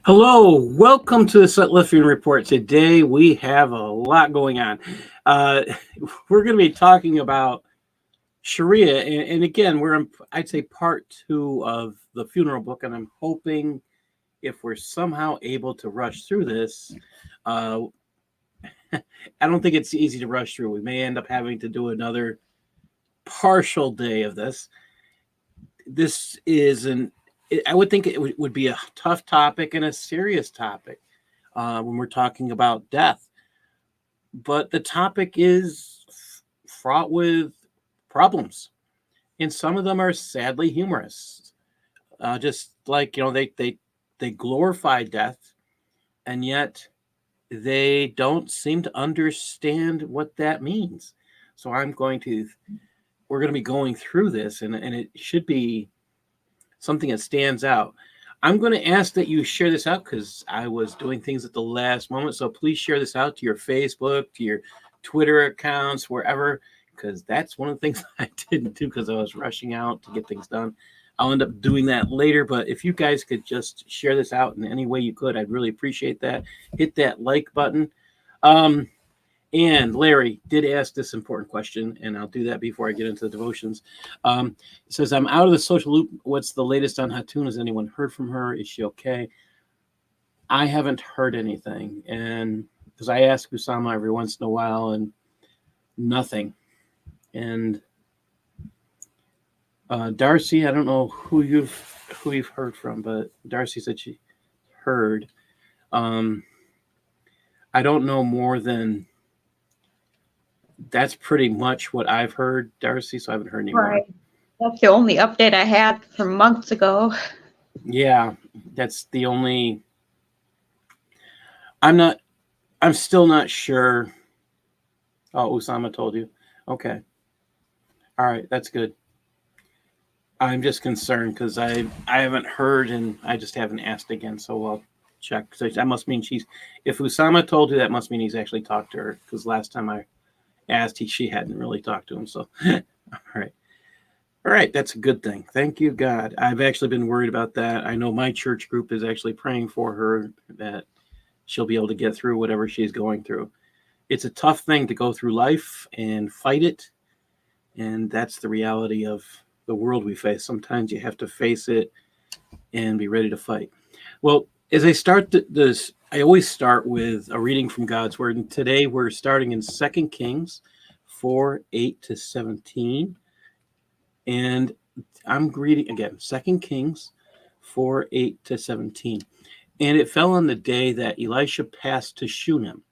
Hello, welcome to the Sutliffian Report. Today we have a lot going on. Uh, we're going to be talking about Shariah, and again, we're in, I'd say, part 2 of the funeral book, and I'm hoping if we're somehow able to rush through this. uh, I don't think it's easy to rush through. We may end up having to do another partial day of this. This is I would think it would be a tough topic and a serious topic when we're talking about death. But the topic is fraught with problems, and some of them are sadly humorous. Just like they glorify death, and yet they don't seem to understand what that means. So we're going to be going through this, and it should be something that stands out. I'm going to ask that you share this out because I was doing things at the last moment. So please share this out to your Facebook, to your Twitter accounts, wherever, because that's one of the things I didn't do because I was rushing out to get things done. I'll end up doing that later, but if you guys could just share this out in any way you could, I'd really appreciate that. Hit that like button. And Larry did ask this important question, and I'll do that before I get into the devotions. It says, I'm out of the social loop. What's the latest on Hatun? Has anyone heard from her? Is she okay? I haven't heard anything. And because I ask Usama every once in a while, and nothing. And Darcy, I don't know who you've heard from, but Darcy said she heard. I don't know more than that's pretty much what I've heard, Darcy, so I haven't heard any more. Right. That's the only update I had from months ago. Yeah, that's the only. I'm still not sure. Oh, Usama told you. Okay. All right, that's good. I'm just concerned because I haven't heard, and I just haven't asked again, so I'll check. So that must mean if Usama told you, that must mean he's actually talked to her, because last time I asked, she hadn't really talked to him. So all right, that's a good thing. Thank you, God. I've actually been worried about that. I know my church group is actually praying for her, that she'll be able to get through whatever she's going through. It's a tough thing to go through life and fight it, and that's the reality of the world we face. Sometimes you have to face it and be ready to fight. Well, as I start this, I always start with a reading from God's Word, and today we're starting in 2 Kings 4:8-17, and I'm reading again 2 Kings 4:8-17. And it fell on the day that Elisha passed to Shunem.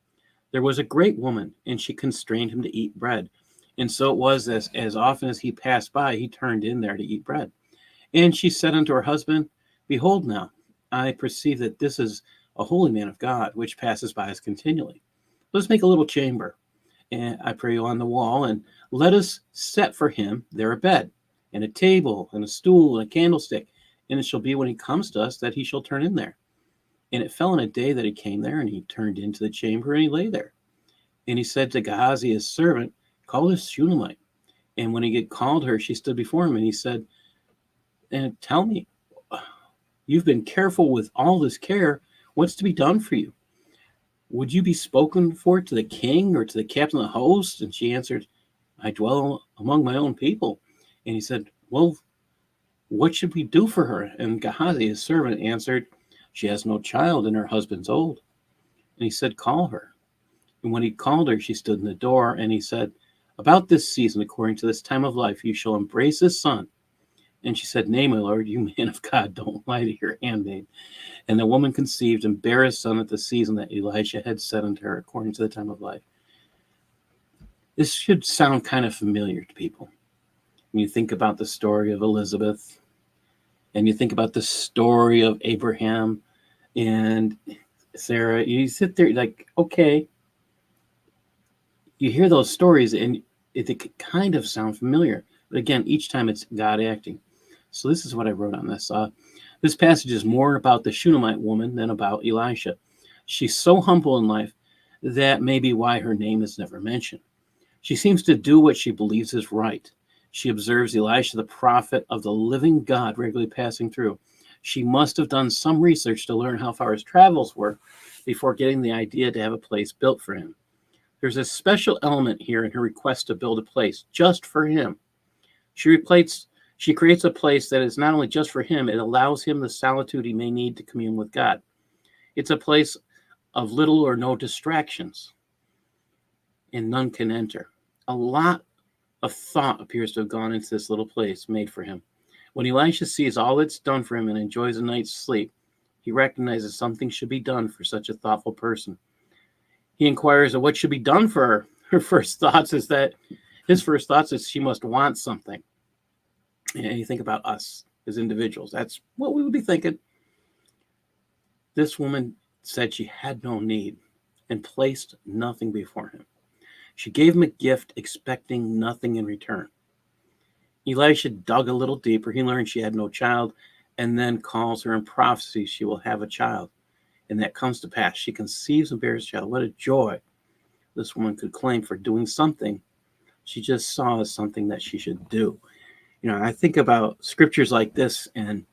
There was a great woman, and she constrained him to eat bread. And so it was, as often as he passed by, he turned in there to eat bread. And she said unto her husband, Behold now, I perceive that this is a holy man of God, which passes by us continually. Let's make a little chamber, and I pray you on the wall, and let us set for him there a bed, and a table, and a stool, and a candlestick. And it shall be when he comes to us that he shall turn in there. And it fell on a day that he came there, and he turned into the chamber, and he lay there. And he said to Gehazi, his servant, Call this Shunammite. And when he had called her, she stood before him, and he said, And tell me, you've been careful with all this care. What's to be done for you? Would you be spoken for to the king or to the captain of the host? And she answered, I dwell among my own people. And he said, Well, what should we do for her? And Gehazi, his servant, answered, She has no child, and her husband's old. And he said, Call her. And when he called her, she stood in the door, and he said, About this season, according to this time of life, you shall embrace a son. And she said, Nay, my lord, you man of God, don't lie to your handmaid. And the woman conceived and bare a son at the season that Elisha had said unto her, according to the time of life. This should sound kind of familiar to people. When you think about the story of Elizabeth, and you think about the story of Abraham and Sarah, you sit there like, okay, you hear those stories, and it kind of sound familiar. But again, each time it's God acting. So this is what I wrote on this. This passage is more about the Shunammite woman than about Elisha. She's so humble in life that may be why her name is never mentioned. She seems to do what she believes is right. She observes Elisha, the prophet of the living God, regularly passing through. She must have done some research to learn how far his travels were before getting the idea to have a place built for him. There's a special element here in her request to build a place just for him. She creates a place that is not only just for him, it allows him the solitude he may need to commune with God. It's a place of little or no distractions, and none can enter. A lot of thought appears to have gone into this little place made for him. When Elisha sees all that's done for him and enjoys a night's sleep, he recognizes something should be done for such a thoughtful person. He inquires of what should be done for her. His first thoughts is she must want something. And you think about us as individuals. That's what we would be thinking. This woman said she had no need and placed nothing before him. She gave him a gift, expecting nothing in return. Elisha dug a little deeper. He learned she had no child, and then calls her in prophecy she will have a child. And that comes to pass. She conceives and bears a child. What a joy this woman could claim for doing something she just saw as something that she should do. You know, I think about scriptures like this, and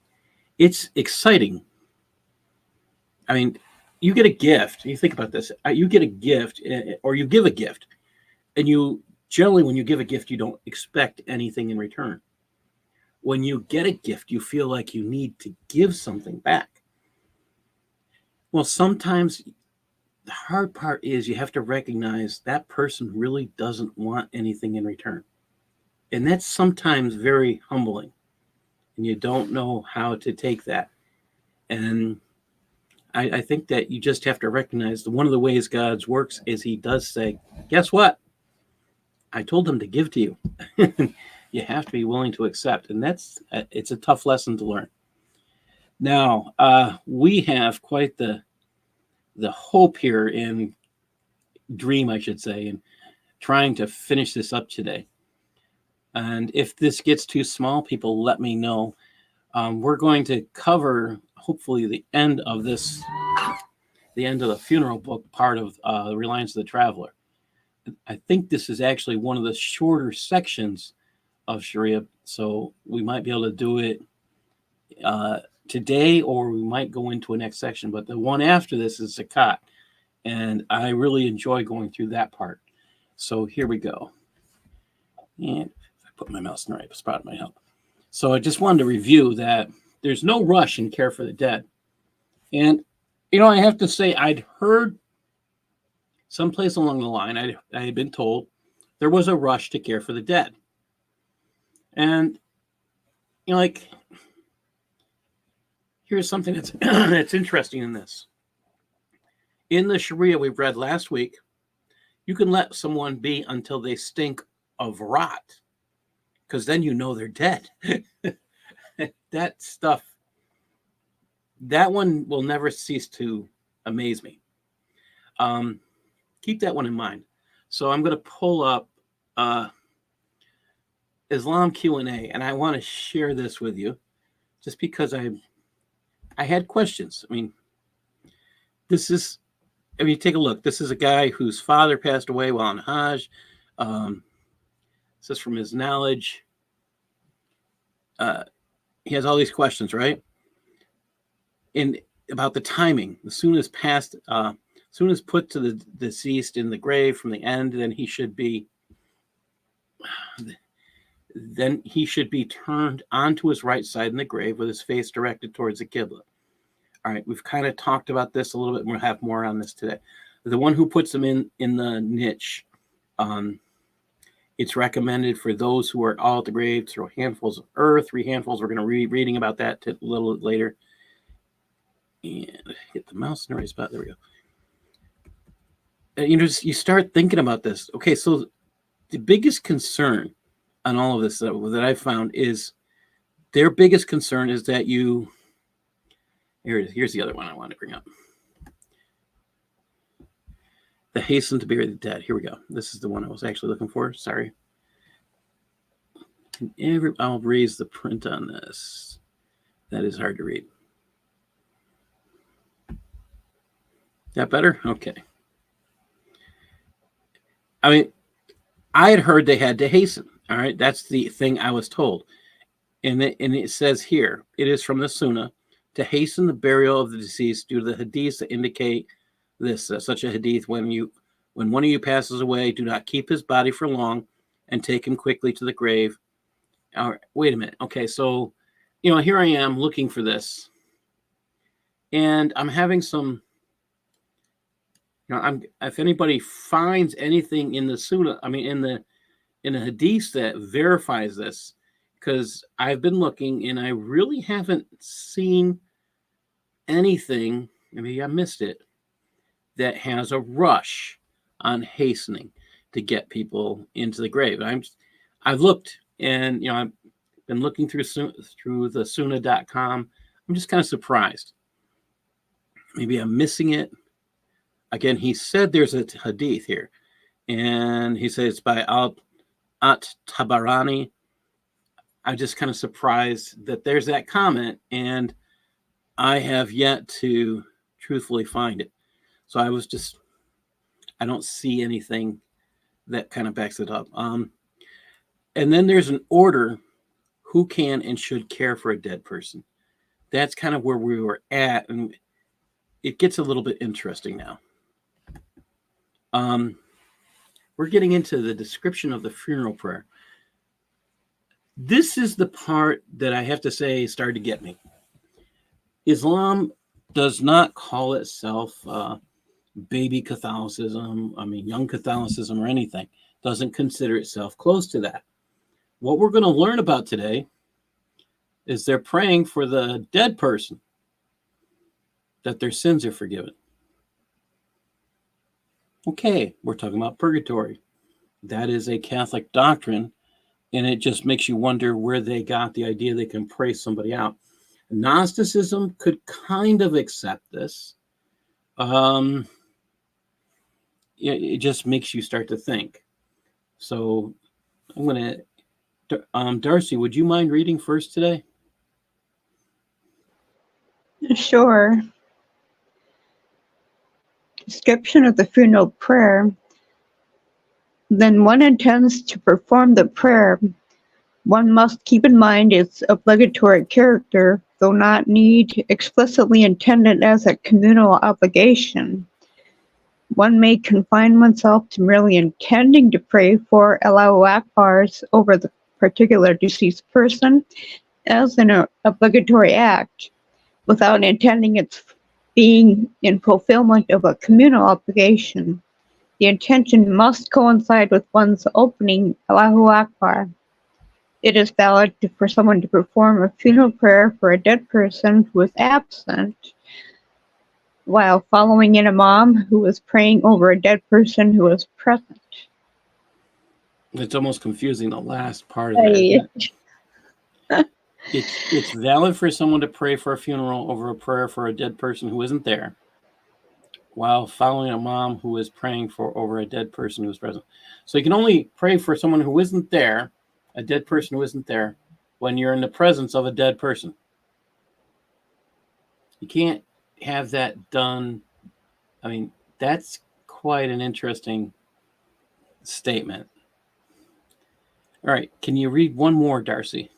it's exciting. I mean, you get a gift. You think about this. You get a gift, or you give a gift, and you generally, when you give a gift, you don't expect anything in return. When you get a gift, you feel like you need to give something back. Well, sometimes the hard part is you have to recognize that person really doesn't want anything in return. And that's sometimes very humbling. And you don't know how to take that. And I think that you just have to recognize that one of the ways God works is he does say, guess what? I told them to give to you. You have to be willing to accept. And it's a tough lesson to learn. Now, we have quite the hope here in dream, I should say, in trying to finish this up today. And if this gets too small, people let me know. We're going to cover, hopefully, the end of the funeral book part of the Reliance of the Traveler. I think this is actually one of the shorter sections of Shariah, so we might be able to do it today, or we might go into a next section. But the one after this is Zakat, and I really enjoy going through that part. So here we go. And if I put my mouse in the right spot, it might help. So I just wanted to review that there's no rush in care for the dead. And, you know, I have to say, I'd heard someplace along the line, I had been told there was a rush to care for the dead. And, you know, like, here's something that's that's interesting in this. In the Shariah we read last week, you can let someone be until they stink of rot, because then you know they're dead. That stuff, that one will never cease to amaze me. Keep that one in mind. So I'm going to pull up Islam Q&A, and I want to share this with you just because I had questions. I mean, take a look. This is a guy whose father passed away while on Hajj. This is from his knowledge. He has all these questions, right? And about the timing. As soon as put to the deceased in the grave from the end, then he should be turned onto his right side in the grave with his face directed towards the Qibla. All right, we've kind of talked about this a little bit, and we'll have more on this today. The one who puts them in the niche, it's recommended for those who are all at the grave, throw handfuls of earth, 3 handfuls. We're going to be reading about that a little later. And hit the mouse in the right spot. There we go. You start thinking about this. Okay, so the biggest concern on all of this that I found is their biggest concern is that here it is. Here's the other one I wanted to bring up. The hasten to bury the dead. Here we go. This is the one I was actually looking for. Sorry. I'll raise the print on this. That is hard to read. That better? Okay. I mean, I had heard they had to hasten. All right. That's the thing I was told. And it says here, it is from the Sunnah. to hasten the burial of the deceased due to the hadiths that indicate this. Such a hadith: when one of you passes away, do not keep his body for long, and take him quickly to the grave. Wait a minute. Okay, so here I am looking for this, and I'm having some. If anybody finds anything in the Sunnah, in the hadith that verifies this, because I've been looking and I really haven't seen anything, maybe I missed it, that has a rush on hastening to get people into the grave. I've looked, and I've been looking through the Sunnah.com. I'm just kind of surprised. Maybe I'm missing it. Again, he said there's a hadith here, and he says it's by At-Tabarani. I'm just kind of surprised that there's that comment, and I have yet to truthfully find it. So I don't see anything that kind of backs it up. And then there's an order: who can and should care for a dead person. That's kind of where we were at, and it gets a little bit interesting now. We're getting into the description of the funeral prayer. This is the part that I have to say started to get me. Islam does not call itself baby Catholicism, young Catholicism or anything. Doesn't consider itself close to that. What we're going to learn about today is they're praying for the dead person, that their sins are forgiven. Okay, we're talking about purgatory. That is a Catholic doctrine, and it just makes you wonder where they got the idea they can pray somebody out. Gnosticism could kind of accept this. It just makes you start to think. So I'm going to, Darcy, would you mind reading first today? Sure. Description of the funeral prayer. Then one intends to perform the prayer. One must keep in mind its obligatory character, though not need explicitly intended as a communal obligation. One may confine oneself to merely intending to pray for Allahu Akbars over the particular deceased person as an obligatory act, without intending its being in fulfillment of a communal obligation. The intention must coincide with one's opening Allahu Akbar. It is valid for someone to perform a funeral prayer for a dead person who is absent, while following an imam who is praying over a dead person who is present. It's almost confusing, the last part of that. It's valid for someone to pray for a funeral over a prayer for a dead person who isn't there, while following an imam who is praying over a dead person who is present. So you can only pray for someone who isn't there, a dead person who isn't there, when you're in the presence of a dead person. You can't have that done. That's quite an interesting statement. All right, can you read one more, Darcy?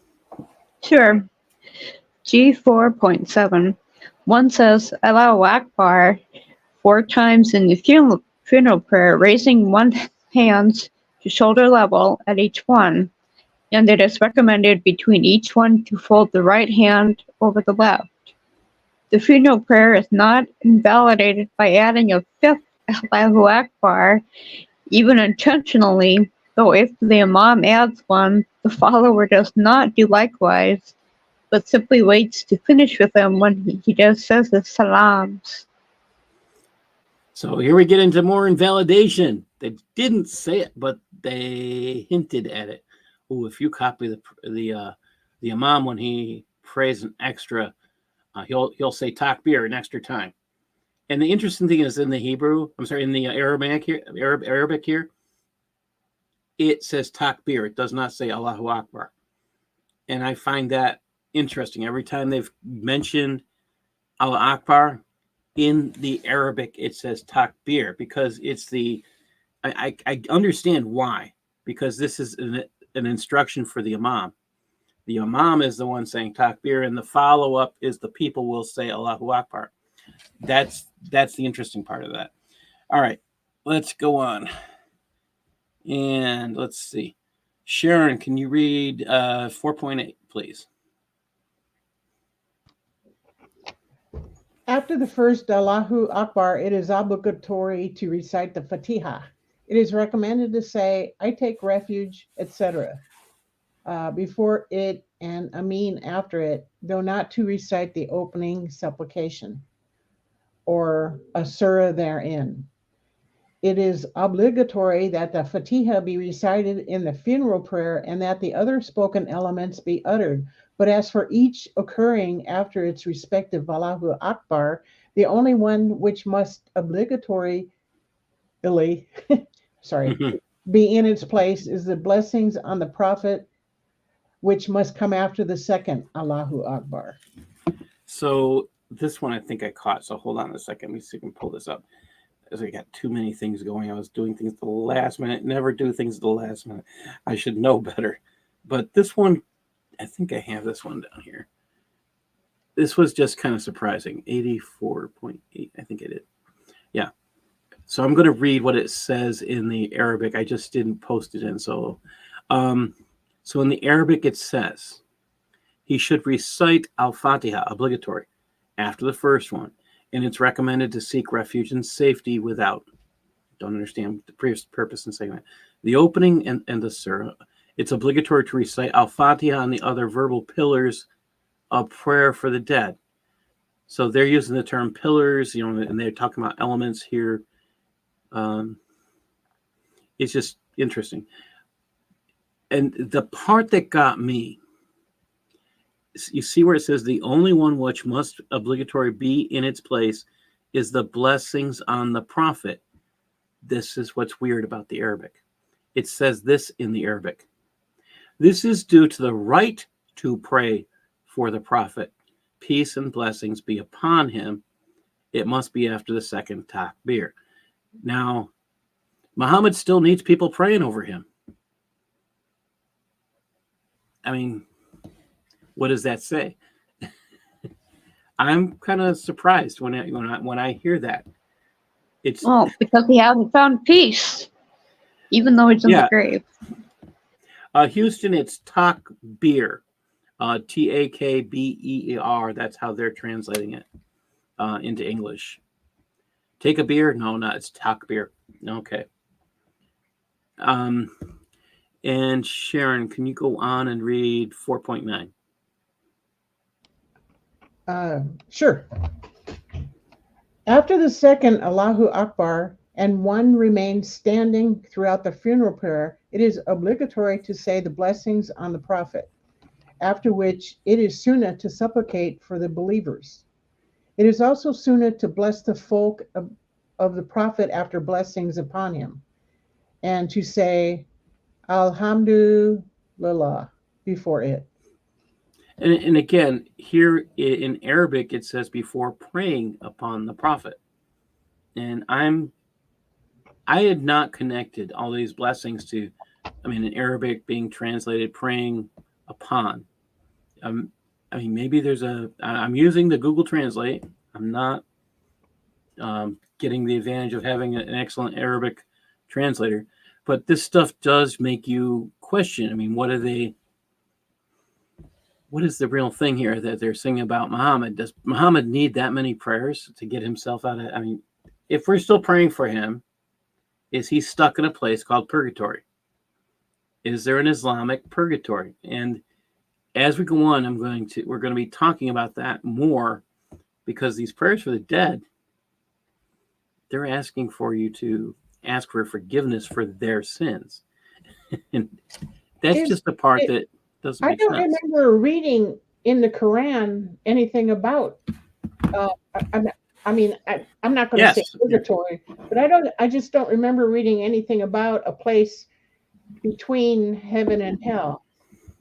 Sure. G4.7. One says Allahu Akbar 4 times in the funeral prayer, raising one's hands to shoulder level at each one, and it is recommended between each one to fold the right hand over the left. The funeral prayer is not invalidated by adding a 5th Allahu Akbar, even intentionally, though if the imam adds one, the follower does not do likewise, but simply waits to finish with him when he just says the salams. So here we get into more invalidation. They didn't say it, but they hinted at it. Oh, if you copy the imam when he prays an extra, he'll say takbir an extra time. And the interesting thing is in the Arabic here, it says takbir. It does not say Allahu Akbar. And I find that interesting. Every time they've mentioned Allah Akbar in the Arabic, it says takbir, because it's I understand why, because this is an instruction for the imam. The imam is the one saying takbir, and the follow-up is the people will say Allahu Akbar. That's the interesting part of that. All right, let's go on. And let's see. Sharon, can you read 4.8, please? After the first Allahu Akbar, it is obligatory to recite the Fatiha. It is recommended to say, I take refuge, etc. Before it and Amin after it, though not to recite the opening supplication or a surah therein. It is obligatory that the Fatiha be recited in the funeral prayer and that the other spoken elements be uttered. But as for each occurring after its respective Allahu Akbar, the only one which must obligatorily be in its place is the blessings on the Prophet, which must come after the second Allahu Akbar. So this one I think I caught. So hold on a second. Let me see if I can pull this up. As I got too many things going. I was doing things at the last minute. Never do things at the last minute. I should know better. But this one, I think I have this one down here. This was just kind of surprising. 84.8, I think it is. Yeah. So I'm going to read what it says in the Arabic. I just didn't post it in. So in the Arabic, it says, he should recite Al-Fatiha, obligatory, after the first one. And it's recommended to seek refuge and safety without. Don't understand the previous purpose in saying that. The opening and the surah, it's obligatory to recite Al-Fatiha and the other verbal pillars of prayer for the dead. So they're using the term pillars, and they're talking about elements here. It's just interesting. And the part that got me, you see where it says the only one which must obligatory be in its place is the blessings on the Prophet. This is what's weird about the Arabic. It says this in the Arabic. This is due to the right to pray for the Prophet. Peace and blessings be upon him. It must be after the second takbir. Now, Muhammad still needs people praying over him. I mean, what does that say? I'm kind of surprised when I hear that. It's because he hasn't found peace, even though he's in the grave. Houston, it's takbir, Takber. That's how they're translating it into English. Take a beer? No, not. It's takbir. Okay. And Sharon, can you go on and read 4.9? Sure. After the second Allahu Akbar and one remains standing throughout the funeral prayer, it is obligatory to say the blessings on the Prophet, after which it is sunnah to supplicate for the believers. It is also sunnah to bless the folk of the Prophet after blessings upon him, and to say Alhamdulillah before it. And again, here in Arabic, it says before praying upon the Prophet. And I had not connected all these blessings to, in Arabic being translated praying upon. Maybe I'm using the Google Translate. I'm not getting the advantage of having an excellent Arabic translator. But this stuff does make you question. What is the real thing here that they're singing about Muhammad? Does Muhammad need that many prayers to get himself out of? If we're still praying for him, is he stuck in a place called Purgatory? Is there an Islamic Purgatory? And as we go on, we're going to be talking about that more, because these prayers for the dead, they're asking for you to ask for forgiveness for their sins. And that's just the part that doesn't make sense. I don't remember reading in the Quran anything about I'm not going to say purgatory, but I just don't remember reading anything about a place between heaven and hell.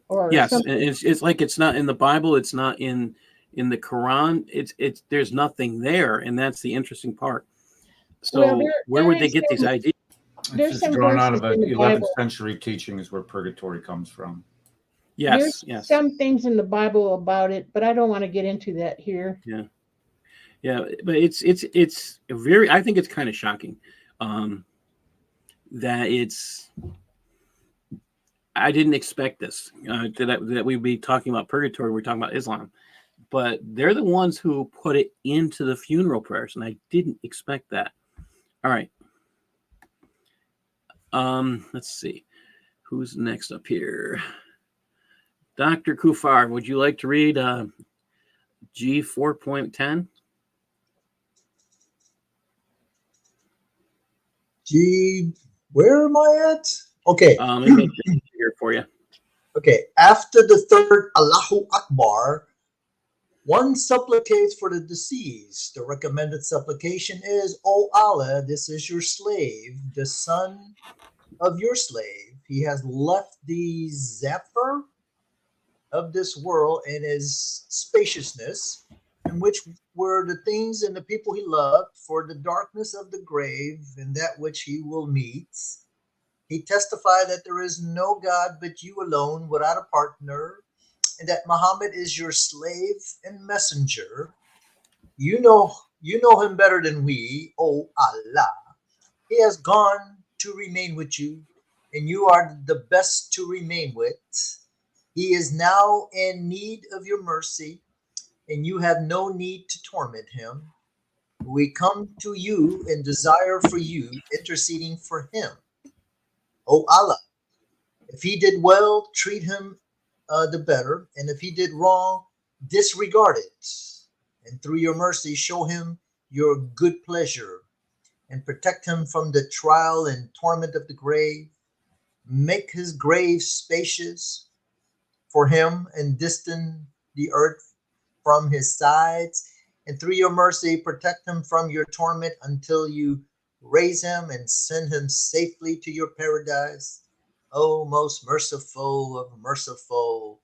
Or yes, something. It's like it's not in the Bible, it's not in the Quran. It's there's nothing there, and that's the interesting part. So where would they get these ideas? It's just drawn out of an 11th century teaching is where purgatory comes from. There's Yes. some things in the Bible about it, but I don't want to get into that here. Yeah. Yeah. But it's very, I think it's kind of shocking that I didn't expect this, that we'd be talking about purgatory. We're talking about Islam, but they're the ones who put it into the funeral prayers. And I didn't expect that. All right. Let's see. Who's next up here? Dr. Kufar, would you like to read G 4.10? G, where am I at? Okay. Let me make it here for you. Okay. After the third Allahu Akbar, one supplicates for the deceased. The recommended supplication is, O Allah, this is your slave, the son of your slave. He has left the zephyr of this world and his spaciousness, in which were the things and the people he loved, for the darkness of the grave and that which he will meet. He testified that there is no God but you alone, without a partner, and that Muhammad is your slave and messenger. You know him better than we, O Allah. He has gone to remain with you, and you are the best to remain with. He is now in need of your mercy, and you have no need to torment him. We come to you and desire for you, interceding for him. O Allah, if he did well, treat him the better, and if he did wrong, disregard it. And through your mercy, show him your good pleasure, and protect him from the trial and torment of the grave. Make his grave spacious for him, and distant the earth from his sides. And through your mercy, protect him from your torment until you raise him and send him safely to your paradise. O most merciful of merciful.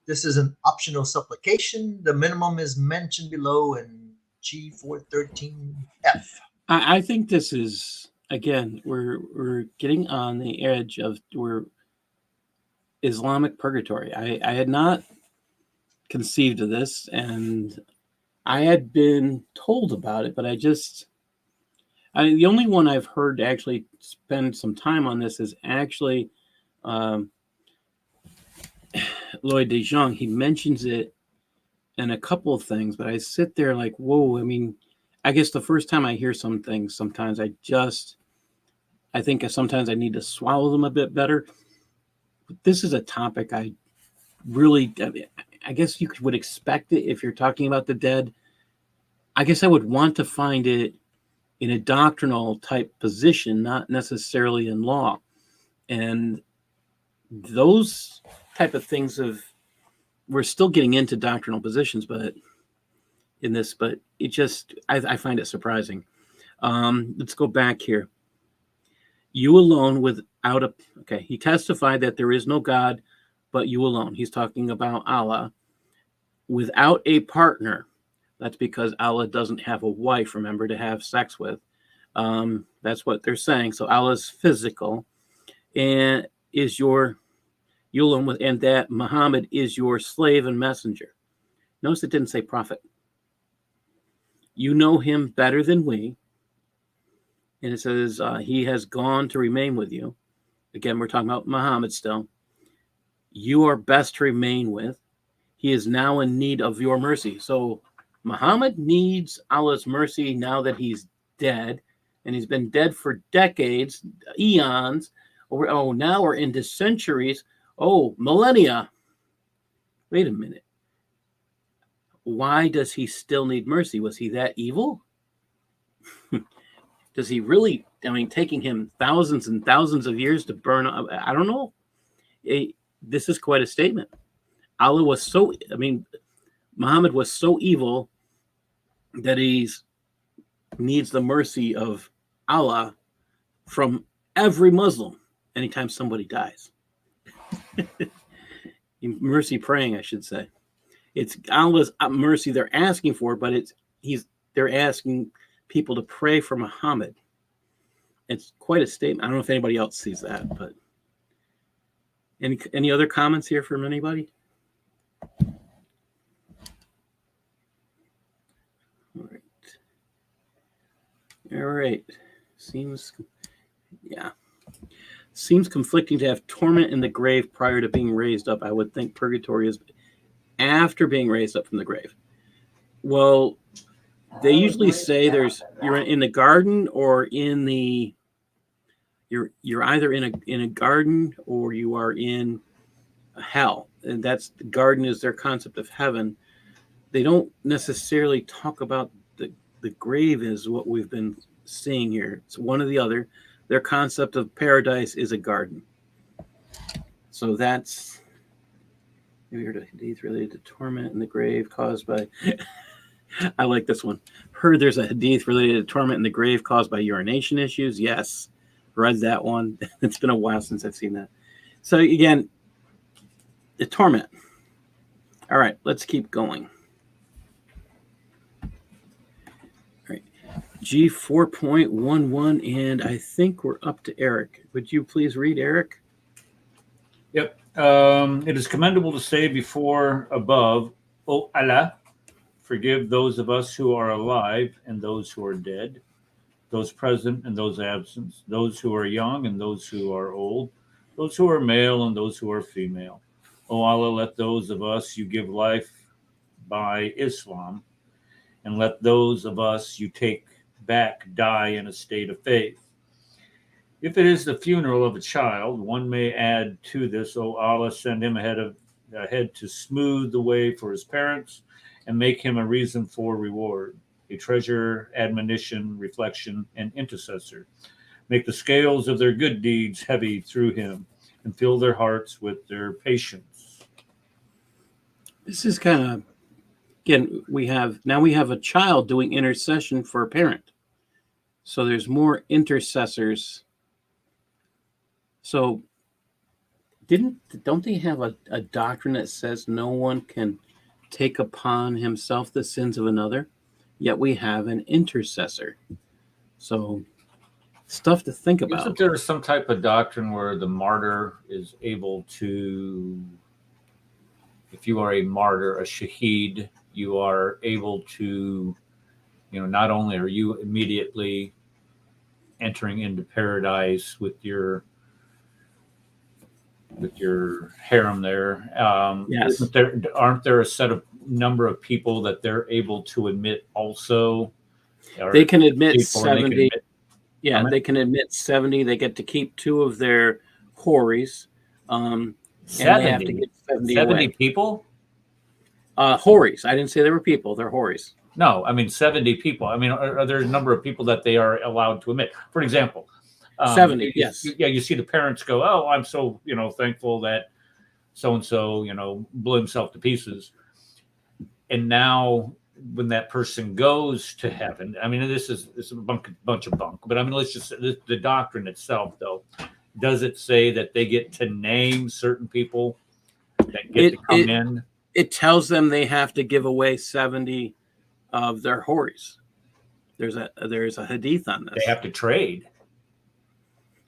This is an optional supplication. The minimum is mentioned below in G413F. I think this is, again, we're getting on the edge of Islamic purgatory. I had not conceived of this, and I had been told about it, but the only one I've heard actually spend some time on this is actually Lloyd De Jong. He mentions it in a couple of things, but I sit there like, whoa. I mean, I guess the first time I hear some things, sometimes I think sometimes I need to swallow them a bit better. But this is a topic I guess you would expect it if you're talking about the dead. I guess I would want to find it in a doctrinal type position, not necessarily in law. And those type of things we're still getting into doctrinal positions, but it just, I find it surprising. Let's go back here. You alone he testified that there is no God but you alone. He's talking about Allah. Without a partner. That's because Allah doesn't have a wife, remember, to have sex with. That's what they're saying. So Allah's physical, and you alone with, and that Muhammad is your slave and messenger. Notice it didn't say prophet. You know him better than we. And it says he has gone to remain with you. Again, we're talking about Muhammad still. You are best to remain with. He is now in need of your mercy. So Muhammad needs Allah's mercy now that he's dead, and he's been dead for decades, eons. Now we're into centuries. Millennia. Wait a minute. Why does he still need mercy? Was he that evil? Does he really? Taking him thousands and thousands of years to burn up. I don't know. This is quite a statement. Muhammad was so evil that he needs the mercy of Allah from every Muslim anytime somebody dies. Mercy praying, I should say. It's Allah's mercy they're asking for, but they're asking people to pray for Muhammad. It's quite a statement. I don't know if anybody else sees that, but Any other comments here from anybody? All right. Seems conflicting to have torment in the grave prior to being raised up. I would think purgatory is after being raised up from the grave. Well, they usually say you're in the garden or in the you're either in a garden or you are in hell, and that's the garden is their concept of heaven. They don't necessarily talk about the grave is what we've been seeing here. It's one or the other. Their concept of paradise is a garden. So that's hadith related to torment in the grave caused by. I like this one. Heard there's a hadith related to torment in the grave caused by urination issues. Yes, read that one. It's been a while since I've seen that. So again, the torment. All right, let's keep going. G 4.11, and I think we're up to Eric. Would you please read, Eric? Yep. It is commendable to say before above, O Allah, forgive those of us who are alive and those who are dead, those present and those absent, those who are young and those who are old, those who are male and those who are female. O Allah, let those of us you give life by Islam, and let those of us you take back die in a state of faith. If it is the funeral of a child, one may add to this, O Allah, send him ahead to smooth the way for his parents and make him a reason for reward, a treasure, admonition, reflection, and intercessor. Make the scales of their good deeds heavy through him and fill their hearts with their patience. This is kind of, again, we have a child doing intercession for a parent. So there's more intercessors. So don't they have a doctrine that says no one can take upon himself the sins of another? Yet we have an intercessor. So stuff to think about. Isn't there some type of doctrine where the martyr is able to, if you are a martyr, a shaheed, you are able to, not only are you immediately entering into paradise with your harem there. Yes. Aren't there a set of number of people that they're able to admit also? They can admit 70. They can admit 70. They get to keep 2 of their hories. 70. And they have to get 70 away. People? Hories. I didn't say they were people. They're hories. No, I mean 70 people. I mean, are there a number of people that they are allowed to admit? For example, 70. Yes. You see the parents go, "Oh, I'm so thankful that so and so blew himself to pieces." And now, when that person goes to heaven, I mean, this is a bunch of bunk. But I mean, let's just the doctrine itself, though. Does it say that they get to name certain people that get to come in? It tells them they have to give away 70 of their hories. There's a hadith on this. They have to trade.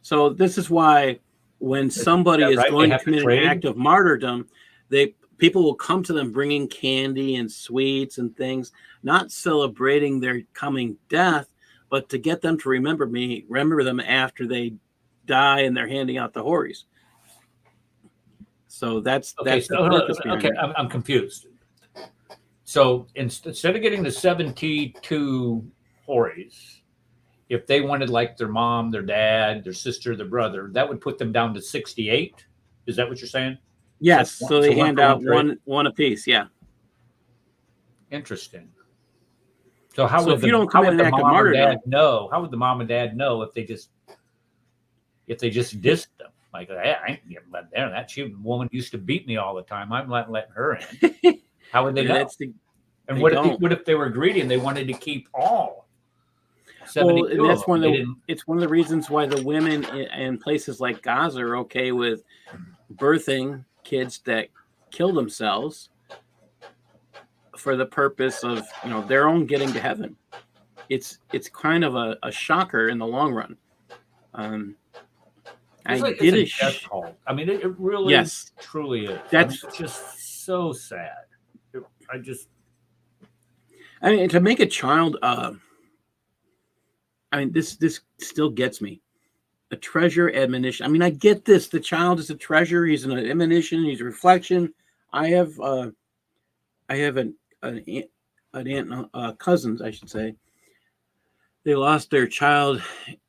So this is why when somebody is going to commit an act of martyrdom, people will come to them bringing candy and sweets and things, not celebrating their coming death, but to get them to remember them after they die, and they're handing out the hories. So that's the purpose behind it. I'm confused. So instead of getting the 72 hories, if they wanted like their mom, their dad, their sister, their brother, that would put them down to 68. Is that what you're saying? Yes. So they hand out one apiece. Yeah. Interesting. So how would if you don't commit an act of martyrdom, how would the mom and dad know if they just dissed them? Like, I ain't getting let there. That woman used to beat me all the time. I'm not letting her in. How would they know? And what if they were greedy and they wanted to keep all 72? And that's it's one of the reasons why the women in places like Gaza are okay with birthing kids that kill themselves for the purpose of their own getting to heaven. It's kind of a shocker in the long run. I It's like did it's a a death call. I mean, it really, yes. truly is. That's it's just so sad. I mean, to make a child. I mean, this still gets me. A treasure admonition. I mean, I get this. The child is a treasure. He's an admonition. He's a reflection. I have an aunt, cousins, I should say. They lost their child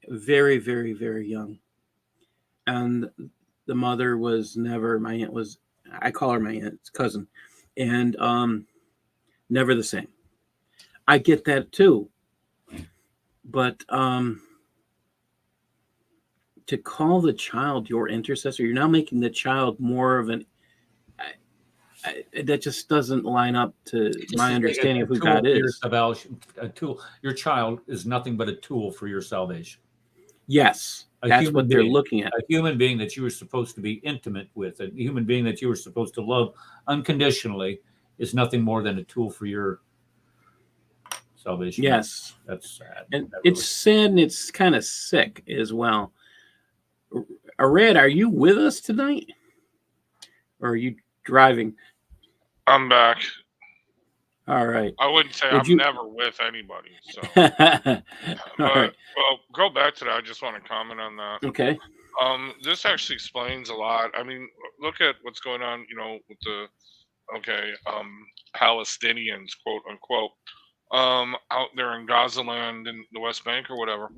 very, very, very young, and the mother was never. My aunt was. I call her my aunt's cousin, and never the same. I get that too, but to call the child your intercessor, you're now making the child more of an. That just doesn't line up to my understanding of who God is. A tool. Your child is nothing but a tool for your salvation. Yes, that's what they're looking at. A human being that you were supposed to be intimate with, a human being that you were supposed to love unconditionally, is nothing more than a tool for your salvation. Yes, that's sad. And it's sad, and it's kind of sick as well. Red, are you with us tonight, or are you driving? I'm back. All right. I wouldn't say I'm never with anybody. So, right. Well, go back to that. I just want to comment on that. Okay. This actually explains a lot. I mean, look at what's going on. With the Palestinians, quote unquote, out there in Gaza land in the West Bank or whatever.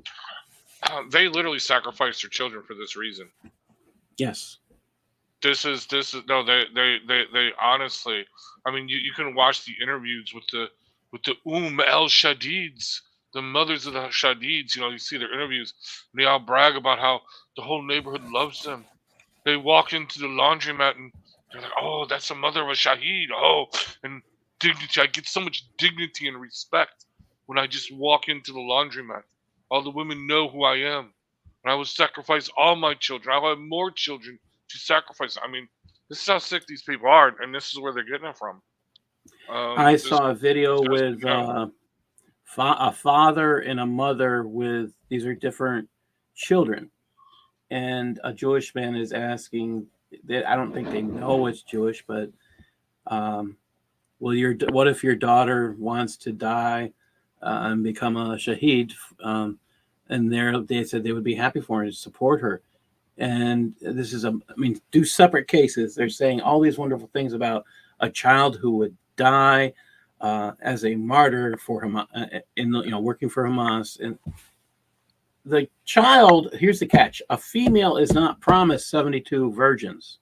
They literally sacrificed their children for this reason. Yes. This is no. They honestly. I mean, you can watch the interviews with the El Shadids, the mothers of the Shadids. You see their interviews. And they all brag about how the whole neighborhood loves them. They walk into the laundromat and they're like, "Oh, that's the mother of a Shahid." Oh, and dignity. I get so much dignity and respect when I just walk into the laundromat. All the women know who I am. And I will sacrifice all my children. I'll have more children to sacrifice. I mean, this is how sick these people are, and this is where they're getting it from. I saw a video with a father and a mother with, these are different children. And a Jewish man is asking, I don't think they know it's Jewish, but what if your daughter wants to die and become a shaheed? And they said they would be happy for her to support her. And this is do separate cases. They're saying all these wonderful things about a child who would die as a martyr for Hamas, working for Hamas. And the child, here's the catch: a female is not promised 72 virgins.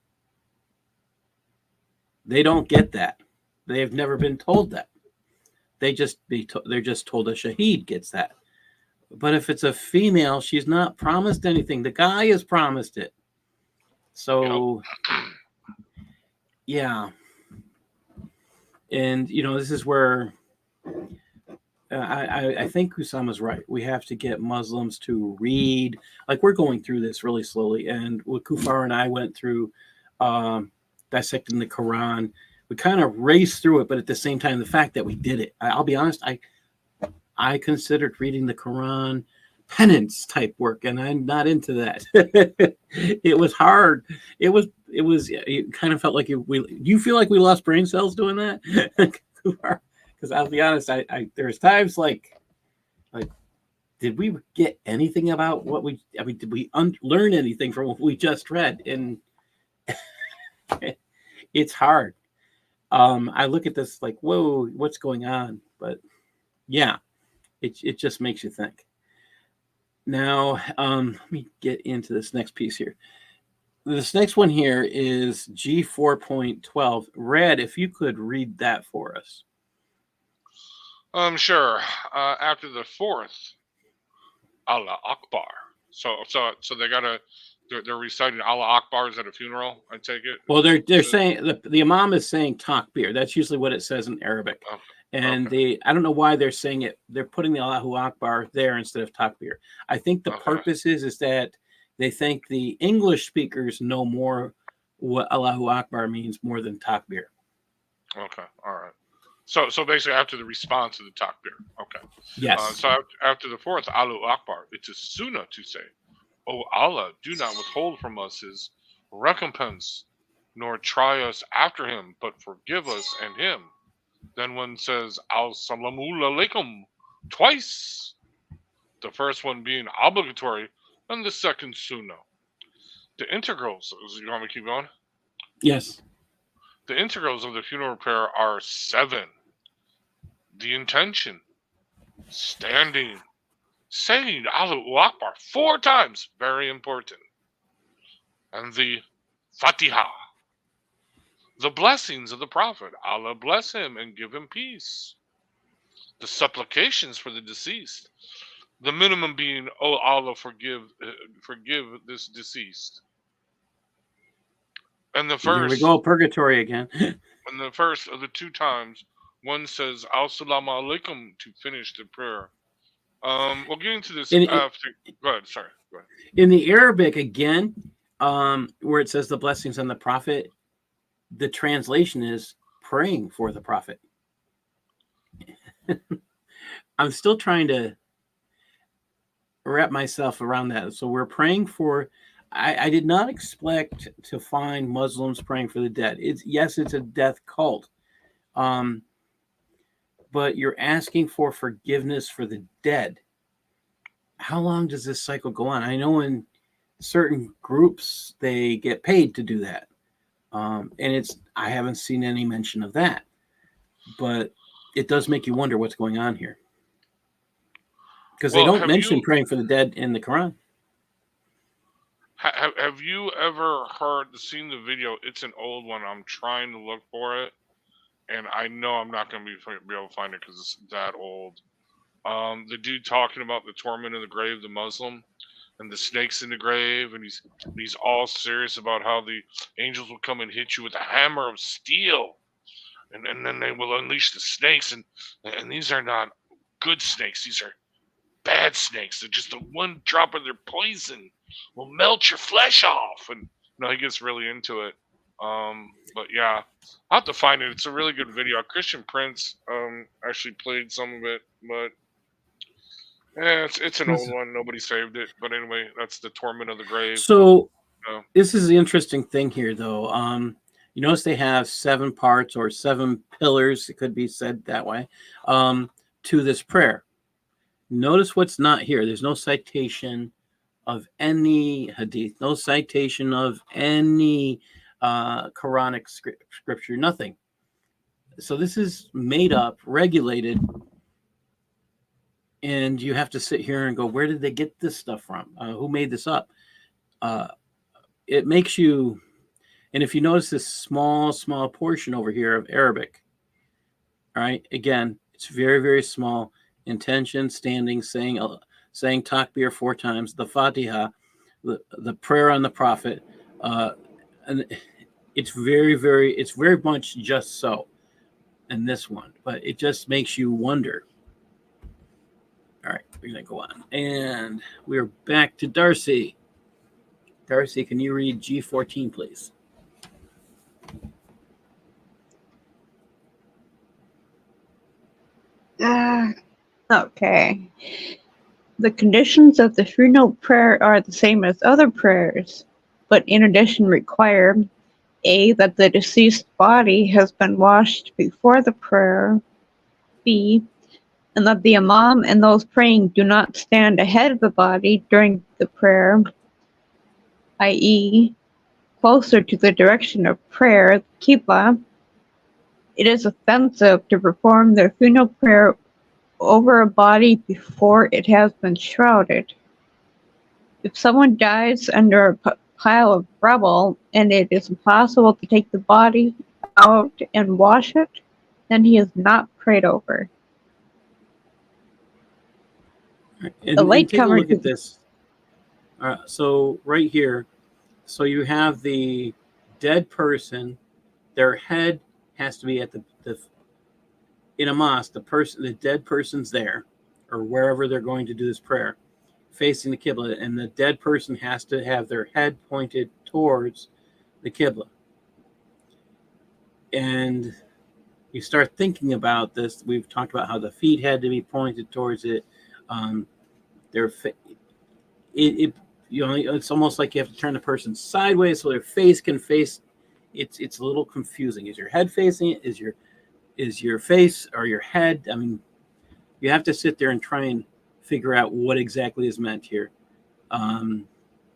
They don't get that. They have never been told that. They're just told a shaheed gets that. But if it's a female, she's not promised anything. The guy is promised it. So, yeah. And, this is where I think Usama's right. We have to get Muslims to read. Like, we're going through this really slowly. And what Kufar and I went through dissecting the Quran, we kind of raced through it. But at the same time, the fact that we did it, I'll be honest, I considered reading the Quran penance type work, and I'm not into that. It was hard. It kind of felt like you feel like we lost brain cells doing that? Because I'll be honest, there's times like, did we get anything about what did we learn anything from what we just read? And it's hard. I look at this like, whoa, what's going on? But yeah. It just makes you think. Now, let me get into this next piece here. This next one here is G4.12. Red, if you could read that for us. Sure. After the fourth, Allah Akbar. So they're reciting Allah Akbars at a funeral, I take it? Well, they're saying, the Imam is saying takbir. That's usually what it says in Arabic. Okay. And I don't know why they're saying it. They're putting the Allahu Akbar there instead of takbir. I think the purpose is that they think the English speakers know more what Allahu Akbar means more than takbir. Okay, all right. So basically after the response to the takbir. Okay. Yes. So after the fourth Allahu Akbar, it's a sunnah to say O Allah, do not withhold from us his recompense, nor try us after him, but forgive us and him. Then one says, Al-Salamu Alaikum, twice. The first one being obligatory, and the second sunnah. The integrals, you want me to keep going? Yes. The integrals of the funeral prayer are 7. The intention, standing, saying Allahu Akbar 4 times, very important. And the Fatiha, the blessings of the Prophet. Allah bless him and give him peace. The supplications for the deceased. The minimum being, oh Allah, forgive this deceased. And the Here we first, go, purgatory again. and the first of the 2 times, one says Assalamu alaikum to finish the prayer. We'll get into this after. Go ahead. Sorry. Go ahead. In the Arabic again, where it says the blessings on the Prophet, the translation is praying for the Prophet. I'm still trying to wrap myself around that. So we're praying for. I did not expect to find Muslims praying for the dead. It's a death cult, but you're asking for forgiveness for the dead. How long does this cycle go on? I know in certain groups they get paid to do that, and I haven't seen any mention of that, but it does make you wonder what's going on here, because they don't mention praying for the dead in the Quran. Have you ever seen the video? It's an old one. I'm trying to look for it, and I know I'm not going to be able to find it because it's that old. The dude talking about the torment of the grave, the Muslim, and the snakes in the grave, and he's all serious about how the angels will come and hit you with a hammer of steel, and then they will unleash the snakes, and these are not good snakes. These are bad snakes. They're just the one drop of their poison will melt your flesh off. And he gets really into it. But yeah, I'll have to find it. It's a really good video. Christian Prince actually played some of it, but yeah, it's an old one. Nobody saved it. But anyway, that's the torment of the grave. So this is the interesting thing here, though. You notice they have 7 parts or 7 pillars. It could be said that way, to this prayer. Notice what's not here. There's no citation of any hadith, no citation of any Quranic scripture, nothing. So this is made up, regulated, and you have to sit here and go, where did they get this stuff from? Who made this up? It makes you, and if you notice this small portion over here of Arabic, all right, again, it's very, very small. Intention, standing, saying takbir 4 times, the Fatiha, the prayer on the Prophet, and it's very much just so in this one, but it just makes you wonder. All right, we're gonna go on, and we're back to Darcy. Darcy, can you read G14, please? Okay. The conditions of the funeral prayer are the same as other prayers, but in addition require A, that the deceased body has been washed before the prayer, B, and that the imam and those praying do not stand ahead of the body during the prayer, i.e., closer to the direction of prayer, Qibla. It is offensive to perform the funeral prayer over a body before it has been shrouded. If someone dies under a pile of rubble and it is impossible to take the body out and wash it, then he is not prayed over. And take a look at this. So right here, so you have the dead person. Their head has to be at the in a mosque. The dead person's there, or wherever they're going to do this prayer, facing the Qibla, and the dead person has to have their head pointed towards the Qibla. And you start thinking about this. We've talked about how the feet had to be pointed towards it. it's almost like you have to turn the person sideways so their face can face. It's a little confusing. Is your head facing it? Is your face or your head? I mean, you have to sit there and try and figure out what exactly is meant here.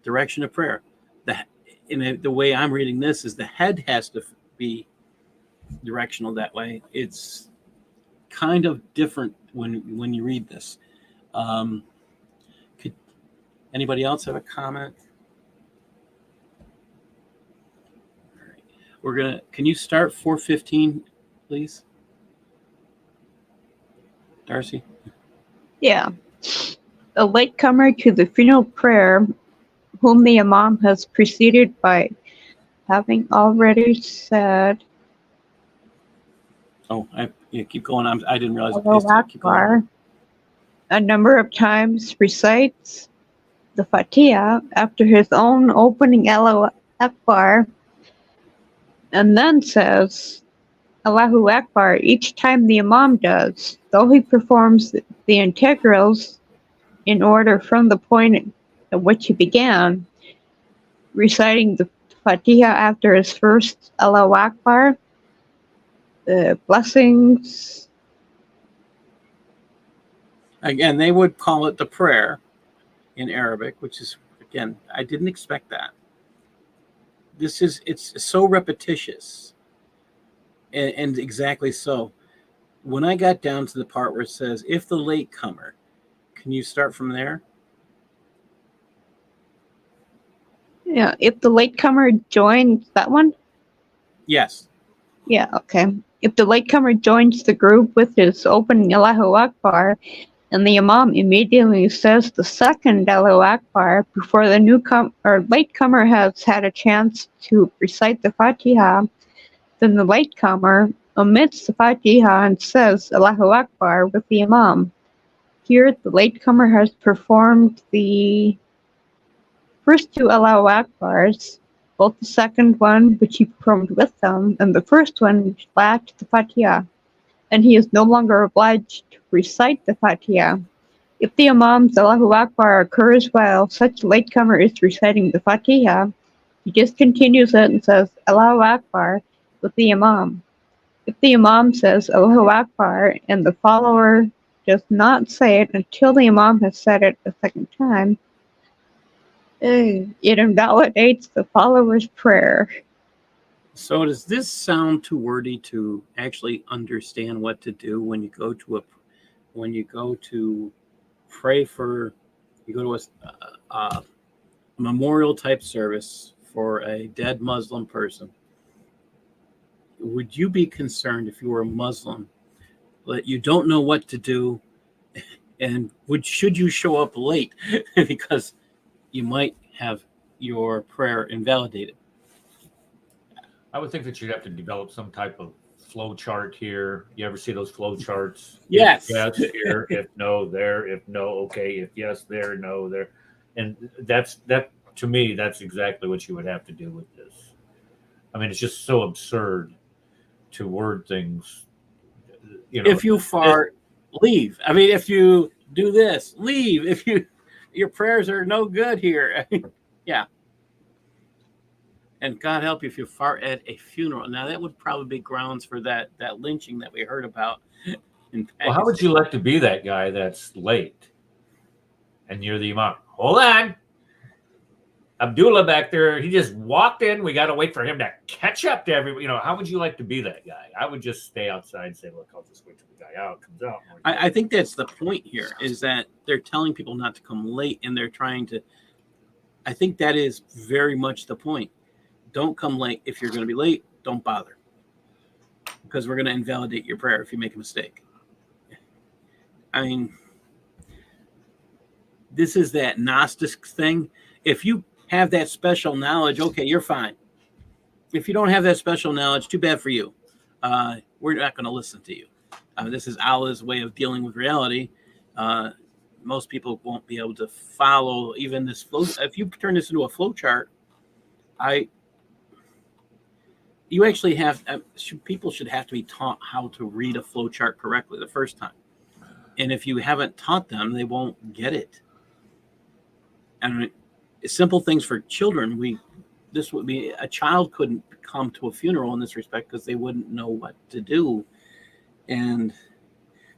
Direction of prayer. The way I'm reading this is the head has to be directional that way. It's kind of different when you read this. Could anybody else have a comment? All right. Can you start 4:15, please? Darcy? Yeah. A latecomer to the funeral prayer, whom the Imam has preceded by having already said, Oh, keep going. I didn't realize. Allahu Akbar, a number of times recites the Fatiha after his own opening Allahu Akbar, and then says Allahu Akbar each time the Imam does, though he performs the integrals in order from the point at which he began, reciting the Fatiha after his first Allahu Akbar, the blessings. Again, they would call it the prayer in Arabic, which is, again, I didn't expect that. It's so repetitious, and exactly so. When I got down to the part where it says, if the latecomer, can you start from there? Yeah, if the latecomer joins that one? Yes. Yeah, okay. If the latecomer joins the group with his opening Allahu Akbar, and the Imam immediately says the second Allahu Akbar before the latecomer has had a chance to recite the Fatiha, then the latecomer omits the Fatiha and says Allahu Akbar with the Imam. Here, the latecomer has performed the first two Allahu Akbars, both the second one, which he performed with them, and the first one, which lacked the Fatiha, and he is no longer obliged to recite the Fatiha. If the Imam's Allahu Akbar occurs while such latecomer is reciting the Fatiha, he discontinues it and says Allahu Akbar with the Imam. If the Imam says Allahu Akbar and the follower does not say it until the Imam has said it a second time, it invalidates the follower's prayer. So does this sound too wordy to actually understand what to do when you go to pray for, you go to a memorial type service for a dead Muslim person? Would you be concerned if you were a Muslim that you don't know what to do, and should you show up late because you might have your prayer invalidated? I would think that you'd have to develop some type of flow chart here. You ever see those flow charts? Yes. If yes, here. If no, there. If no, okay. If yes, there. No, there. And that to me, that's exactly what you would have to do with this. I mean, it's just so absurd to word things. If you fart, leave. I mean, if you do this, leave. If your prayers are no good here. Yeah. And God help you if you fart at a funeral. Now, that would probably be grounds for that lynching that we heard about. Well, how would you like to be that guy that's late and you're the Imam? Hold on. Abdullah back there, he just walked in. We got to wait for him to catch up to everybody. How would you like to be that guy? I would just stay outside and say, look, I'll just wait till the guy comes out. I think that's the point here, is that they're telling people not to come late, and they're trying to, I think that is very much the point. Don't come late. If you're going to be late, don't bother, because we're going to invalidate your prayer if you make a mistake. I mean, this is that Gnostic thing. If you have that special knowledge, okay, you're fine. If you don't have that special knowledge, too bad for you. We're not going to listen to you. This is Allah's way of dealing with reality. Most people won't be able to follow even this flow. If you turn this into a flow chart, you actually have people should have to be taught how to read a flow chart correctly the first time. And if you haven't taught them, they won't get it. And simple things for children. This would be a child couldn't come to a funeral in this respect because they wouldn't know what to do, and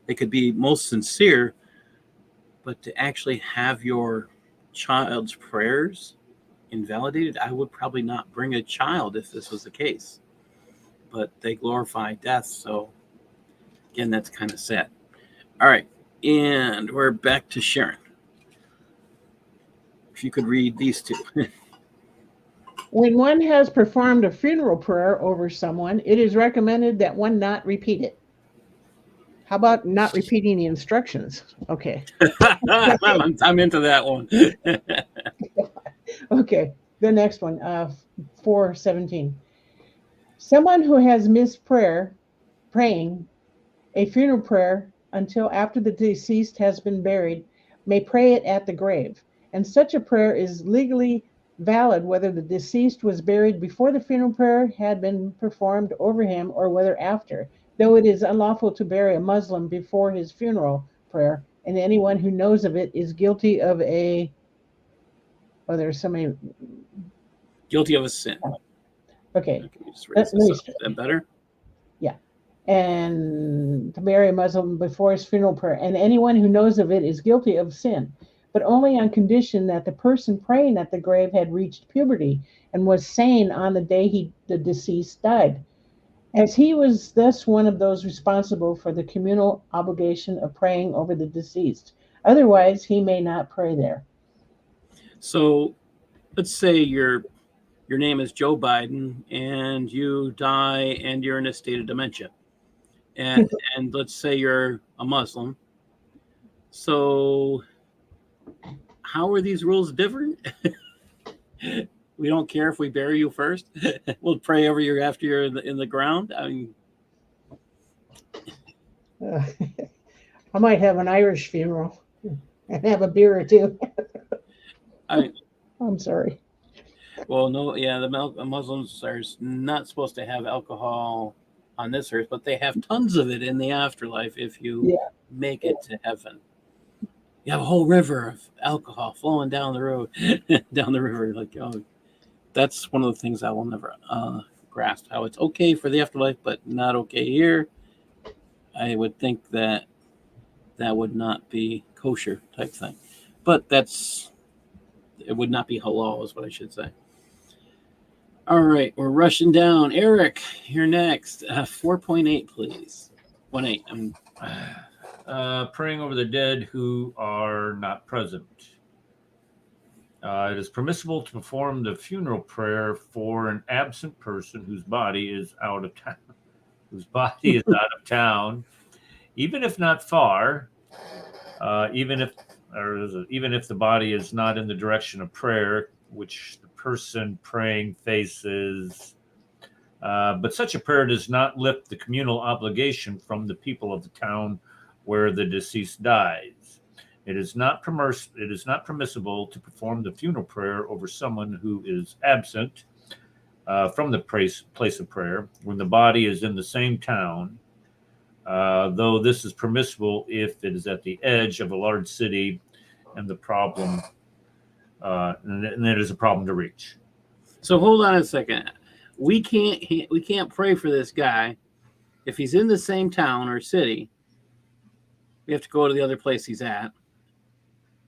they could be most sincere, but to actually have your child's prayers invalidated, I would probably not bring a child if this was the case. But they glorify death, so again, that's kind of sad. All right, and we're back to Sharon. If you could read these two. When one has performed a funeral prayer over someone, it is recommended that one not repeat it. How about not repeating the instructions? Okay. I'm into that one. Okay. The next one, 4:17. Someone who has missed praying a funeral prayer until after the deceased has been buried may pray it at the grave. And such a prayer is legally valid whether the deceased was buried before the funeral prayer had been performed over him or whether after, though it is unlawful to bury a Muslim before his funeral prayer, and anyone who knows of it is guilty of there's so many. Guilty of a sin. Okay. Just raise this up. Is that better? Yeah. And to bury a Muslim before his funeral prayer, and anyone who knows of it is guilty of sin, but only on condition that the person praying at the grave had reached puberty and was sane on the day the deceased died, as he was thus one of those responsible for the communal obligation of praying over the deceased. Otherwise, he may not pray there. So let's say your name is Joe Biden and you die and you're in a state of dementia. And let's say you're a Muslim. So how are these rules different? We don't care if we bury you first. We'll pray over you after you're in the ground. I mean, I might have an Irish funeral and have a beer or two. I'm sorry. Well, no, yeah, the Muslims are not supposed to have alcohol on this earth, but they have tons of it in the afterlife if you make it to heaven. You have a whole river of alcohol flowing down the road, down the river. Like, oh, that's one of the things I will never grasp, how it's okay for the afterlife, but not okay here. I would think that would not be kosher type thing. But it would not be halal is what I should say. All right, we're rushing down. Eric, you're next. 4.8, please. 1.8. Praying over the dead who are not present. It is permissible to perform the funeral prayer for an absent person whose body is out of town. Even if not far. Even if the body is not in the direction of prayer, which the person praying faces. But such a prayer does not lift the communal obligation from the people of the town where the deceased dies. It is not permissible to perform the funeral prayer over someone who is absent from the place of prayer when the body is in the same town, though this is permissible if it is at the edge of a large city and it is a problem to reach. So hold on a second. We can't pray for this guy if he's in the same town or city. We have to go to the other place he's at.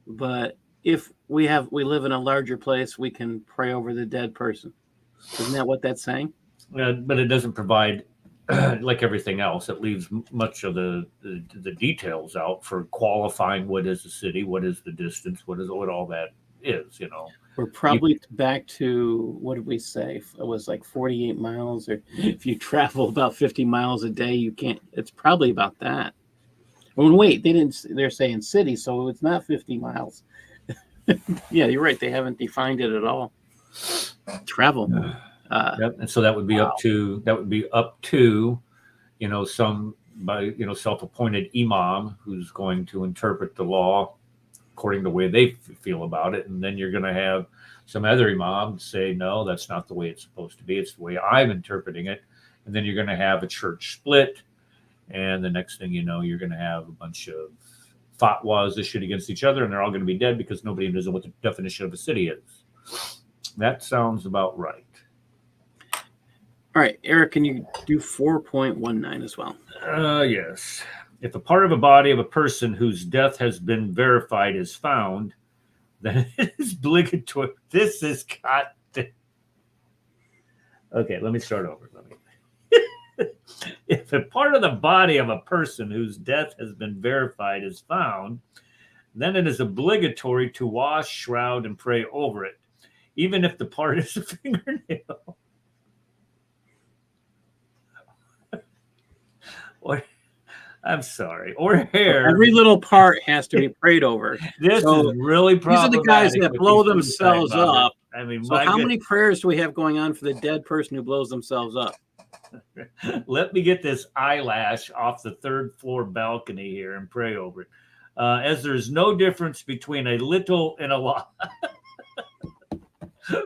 But if we live in a larger place, we can pray over the dead person. Isn't that what that's saying? But it doesn't provide, like everything else, it leaves much of the details out for qualifying what is the city, what is the distance, what all that is, We're probably back to, what did we say? It was like 48 miles, or if you travel about 50 miles a day, you can't. It's probably about that. Oh, wait, they're saying city, so it's not 50 miles. Yeah, you're right. They haven't defined it at all. Travel. Yep. And so that would be up to some self-appointed imam who's going to interpret the law according to the way they feel about it. And then you're going to have some other imam say, no, that's not the way it's supposed to be. It's the way I'm interpreting it. And then you're going to have a church split. And the next thing you know, you're going to have a bunch of fatwas issued against each other, and they're all going to be dead because nobody knows what the definition of a city is. That sounds about right. All right, Eric, can you do 4.19 as well? Yes. If a part of a body of a person whose death has been verified is found, then it is obligatory. This is got to... Okay, let me start over. If a part of the body of a person whose death has been verified is found, then it is obligatory to wash, shroud, and pray over it, even if the part is a fingernail. Or, I'm sorry, or hair. Every little part has to be prayed over. This So is really these are problematic. the guys that with blow these suicide themselves bombers. up. I mean, So my how good- many prayers do we have going on for the dead person who blows themselves up? Let me get this eyelash off the third floor balcony here and pray over it. As there's no difference between a little and a lot,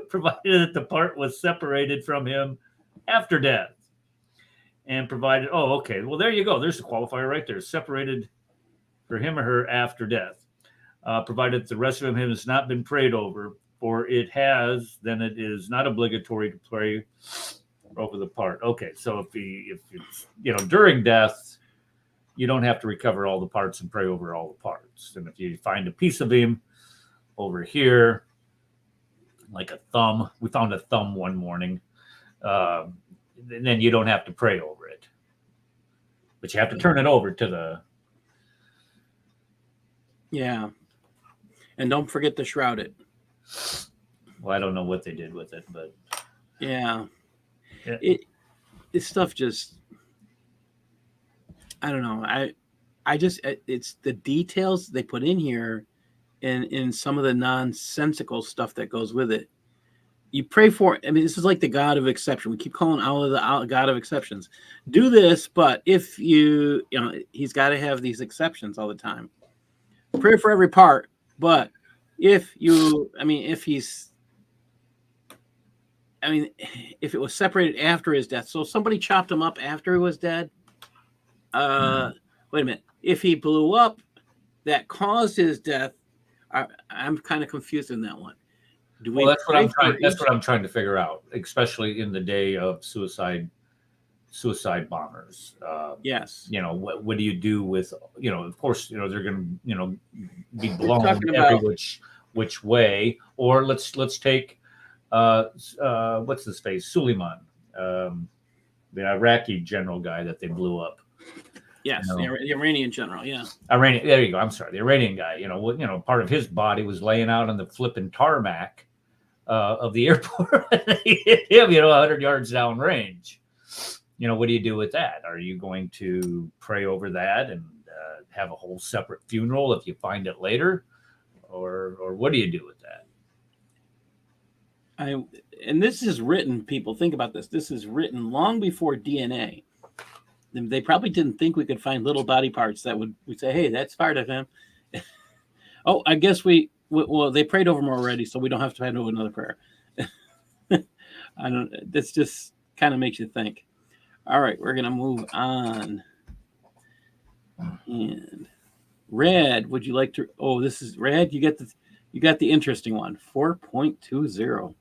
provided that the part was separated from him after death. And provided, oh, okay. Well, there you go. There's the qualifier right there. Separated for him or her after death. Provided the rest of him has not been prayed over, or it has, then it is not obligatory to pray over the part. Okay, so if it's during death, you don't have to recover all the parts and pray over all the parts. And if you find a piece of him over here, like a thumb, we found a thumb one morning, then you don't have to pray over it, but you have to turn it over to the... Yeah. And don't forget to shroud it. Well, I don't know what they did with it, but Yeah. Yeah. This stuff just, I don't know. I just, it's the details they put in here and in some of the nonsensical stuff that goes with it. You pray for, I mean, this is like the God of exception. We keep calling Allah the God of exceptions. Do this, but if he's got to have these exceptions all the time. Pray for every part, but if it was separated after his death, so somebody chopped him up after he was dead. Wait a minute. If he blew up, that caused his death. I'm kind of confused in that one. Well, that's what I'm trying to figure out, especially in the day of suicide bombers. Yes. What do you do with, of course, they're going to, be blown every which way. Or let's take, what's his face? Suleiman, the Iraqi general guy that they blew up. Yes, the Iranian general. Yeah. Iranian. There you go. I'm sorry. The Iranian guy, part of his body was laying out on the flipping tarmac of the airport. He hit him, 100 yards downrange. What do you do with that? Are you going to pray over that and have a whole separate funeral if you find it later? Or what do you do with that? And this is written, people, think about this. This is written long before DNA. They probably didn't think we could find little body parts that would say, hey, that's part of him. Oh, I guess they prayed over him already, so we don't have to do another prayer. This just kind of makes you think. All right, we're going to move on. And Red, would you like to? Oh, this is Red. You got the interesting one. 4.20.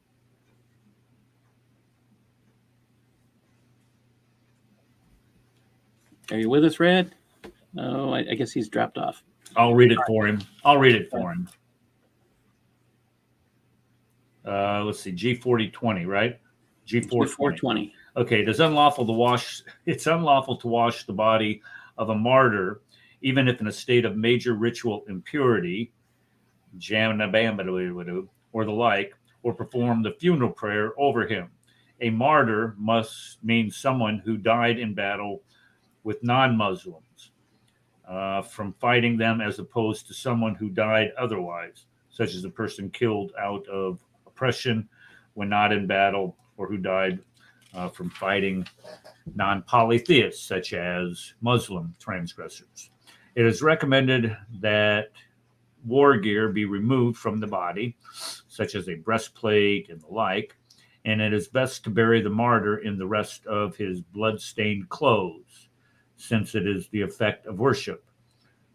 Are you with us, Red? Oh, I guess he's dropped off. I'll read it for him. Let's see, G4020, right? G420. Okay, it's unlawful to wash the body of a martyr, even if in a state of major ritual impurity, or the like, or perform the funeral prayer over him. A martyr must mean someone who died in battle with non-Muslims from fighting them, as opposed to someone who died otherwise, such as a person killed out of oppression when not in battle, or who died from fighting non-polytheists, such as Muslim transgressors. It is recommended that war gear be removed from the body, such as a breastplate and the like, and it is best to bury the martyr in the rest of his blood-stained clothes, since it is the effect of worship,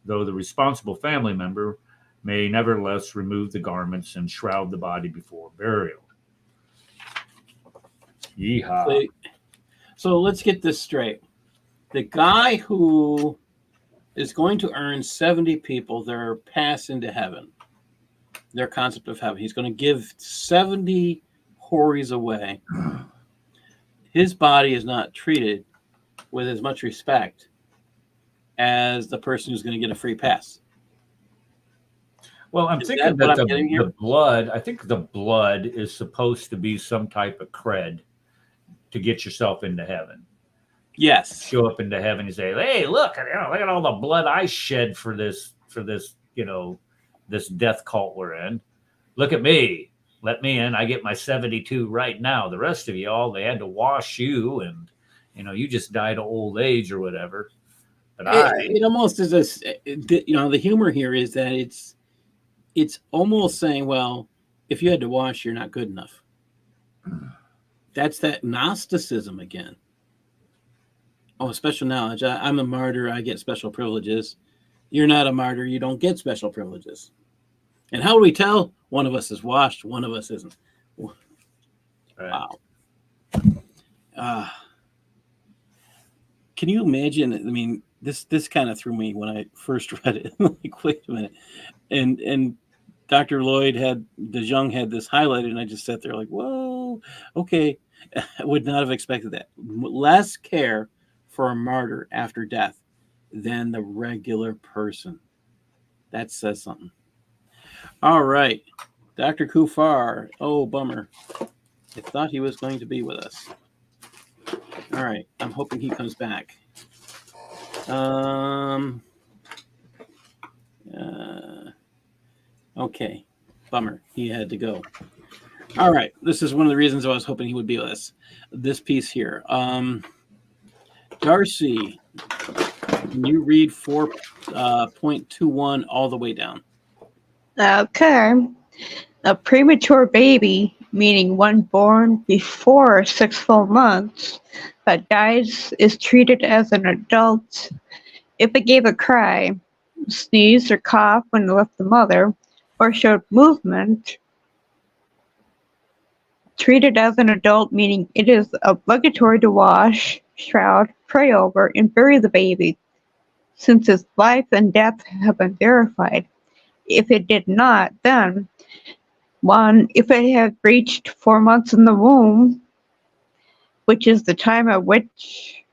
though the responsible family member may nevertheless remove the garments and shroud the body before burial. Yeehaw. So let's get this straight. The guy who is going to earn 70 people their pass into heaven, their concept of heaven, he's going to give 70 houris away. His body is not treated with as much respect as the person who's going to get a free pass. Well, I'm Is thinking that what that I'm getting here? the blood, I think the blood is supposed to be some type of cred to get yourself into heaven. Yes. Show up into heaven and say, hey, look at all the blood I shed for this, this death cult we're in. Look at me. Let me in. I get my 72 right now. The rest of y'all, they had to wash you and, you just died of old age or whatever. But it almost is the humor here is that it's almost saying, well, if you had to wash, you're not good enough. That's that Gnosticism again. Oh, special knowledge. I'm a martyr. I get special privileges. You're not a martyr. You don't get special privileges. And how do we tell? One of us is washed. One of us isn't. Right. Wow. Can you imagine? I mean, this kind of threw me when I first read it. Like, wait a minute. And Dr. Lloyd DeJong had this highlighted, and I just sat there like, whoa, okay. I would not have expected that. Less care for a martyr after death than the regular person. That says something. All right. Dr. Kufar. Oh, bummer. I thought he was going to be with us. All right. I'm hoping he comes back. Okay. Bummer. He had to go. All right. This is one of the reasons I was hoping he would be with us. This piece here. Darcy, can you read 4.21 all the way down? Okay. A premature baby, meaning one born before 6 full months, that dies, is treated as an adult if it gave a cry, sneezed or coughed when it left the mother, or showed movement. Treated as an adult, meaning it is obligatory to wash, shroud, pray over, and bury the baby, since its life and death have been verified. If it did not, then 1. If it had reached 4 months in the womb, which is the time at which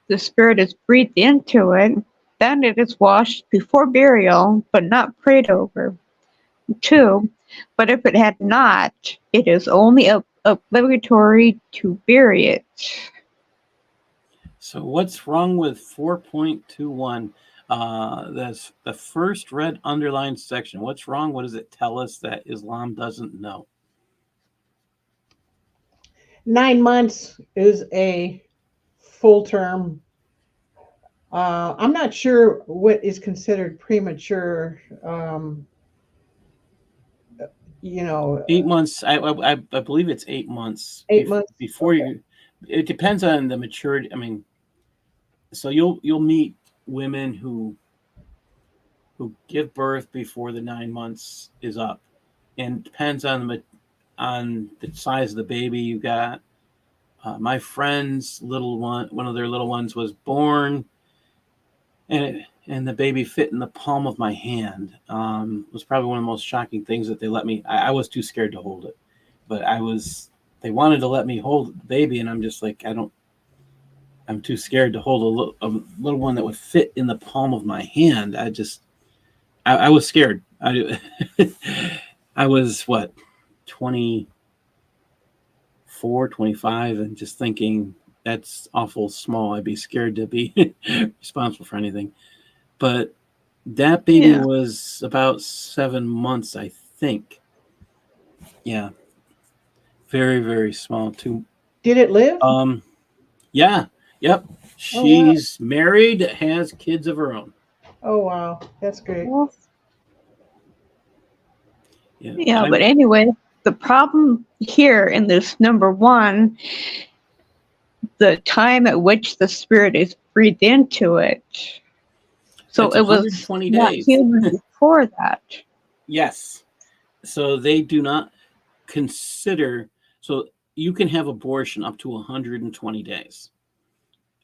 the spirit is breathed into it, then it is washed before burial, but not prayed over. 2. But if it had not, it is only obligatory to bury it. So what's wrong with 4.21? That's the first red underlined section. What's wrong? What does it tell us that Islam doesn't know? 9 months is a full term. I'm not sure what is considered premature. 8 months. I believe it's 8 months. 8 months before you. It depends on the maturity. I mean, so you'll meet women who give birth before the 9 months is up, and it depends on the size of the baby you got. My friend's one of their little ones was born, and the baby fit in the palm of my hand. It was probably one of the most shocking things that they let me. I was too scared to hold it, but they wanted to let me hold the baby, and I'm just like, I'm too scared to hold a little one that would fit in the palm of my hand. I was scared. I was, what, 24, 25, and just thinking that's awful small. I'd be scared to be responsible for anything. But that baby was about 7 months, I think. Yeah. Very, very small, too. Did it live? Yeah. Yep. She's married, has kids of her own. Oh, wow. That's great. Yeah, but anyway, the problem here in this number 1, the time at which the spirit is breathed into it. So That's it was 120 not days. human before that. Yes. So they do not consider, so you can have abortion up to 120 days.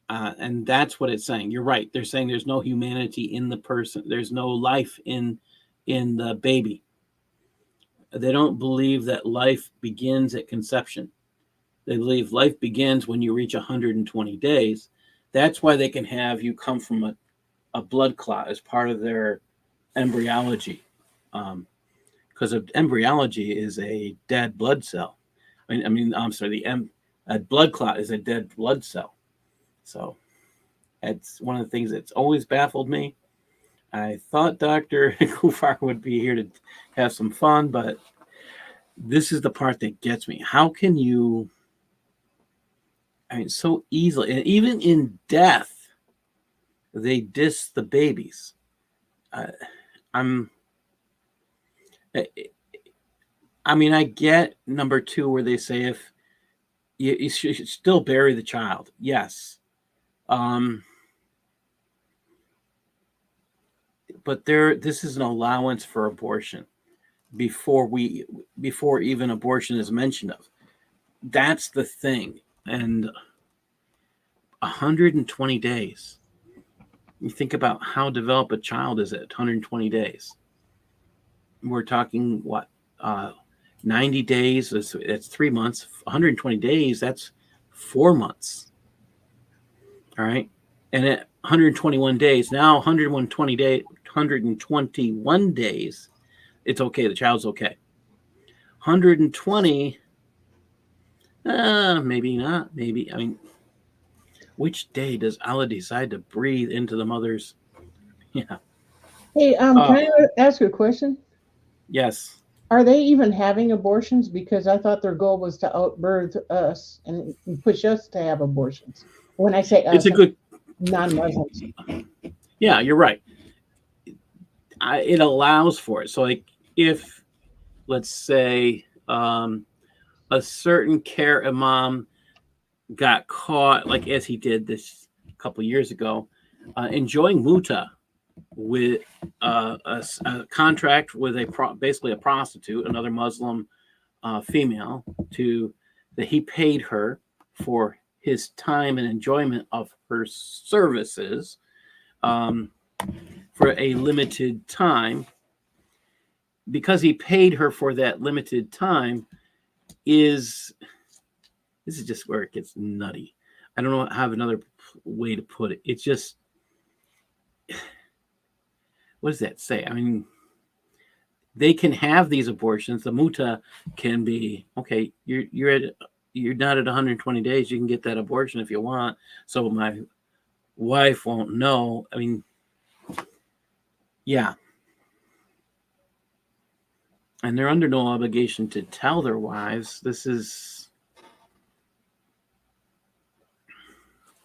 And that's what it's saying. You're right. They're saying there's no humanity in the person. There's no life in the baby. They don't believe that life begins at conception. They believe life begins when you reach 120 days. That's why they can have you come from a blood clot as part of their embryology. Because embryology is a dead blood cell. I'm sorry, a blood clot is a dead blood cell. So it's one of the things that's always baffled me. I thought Dr. Kufar would be here to have some fun, but this is the part that gets me. How can you, so easily, and even in death, they diss the babies. I get number 2 where they say if you should still bury the child. Yes. But this is an allowance for abortion before even abortion is mentioned of. That's the thing. And 120 days. You think about how developed a child is at 120 days. We're talking what? 90 days, that's 3 months. 120 days, that's 4 months. All right. And at 121 days, now 121 days, it's okay. The child's okay. 120, maybe not. Maybe. Which day does Allah decide to breathe into the mother's? Yeah. Hey, can I ask you a question? Yes. Are they even having abortions? Because I thought their goal was to outbirth us and push us to have abortions. When I say us, It's a good non-Muslims. Yeah, you're right. It allows for it. So, like, if let's say a certain care imam got caught, like as he did this a couple years ago, enjoying muta with a contract with basically a prostitute, another Muslim female, that he paid her for his time and enjoyment of her services for a limited time. Because he paid her for that limited time, this is just where it gets nutty. I don't know have another way to put it. It's just, what does that say? They can have these abortions. The muta can be, okay, you're not at 120 days. You can get that abortion if you want. So my wife won't know. Yeah. And they're under no obligation to tell their wives.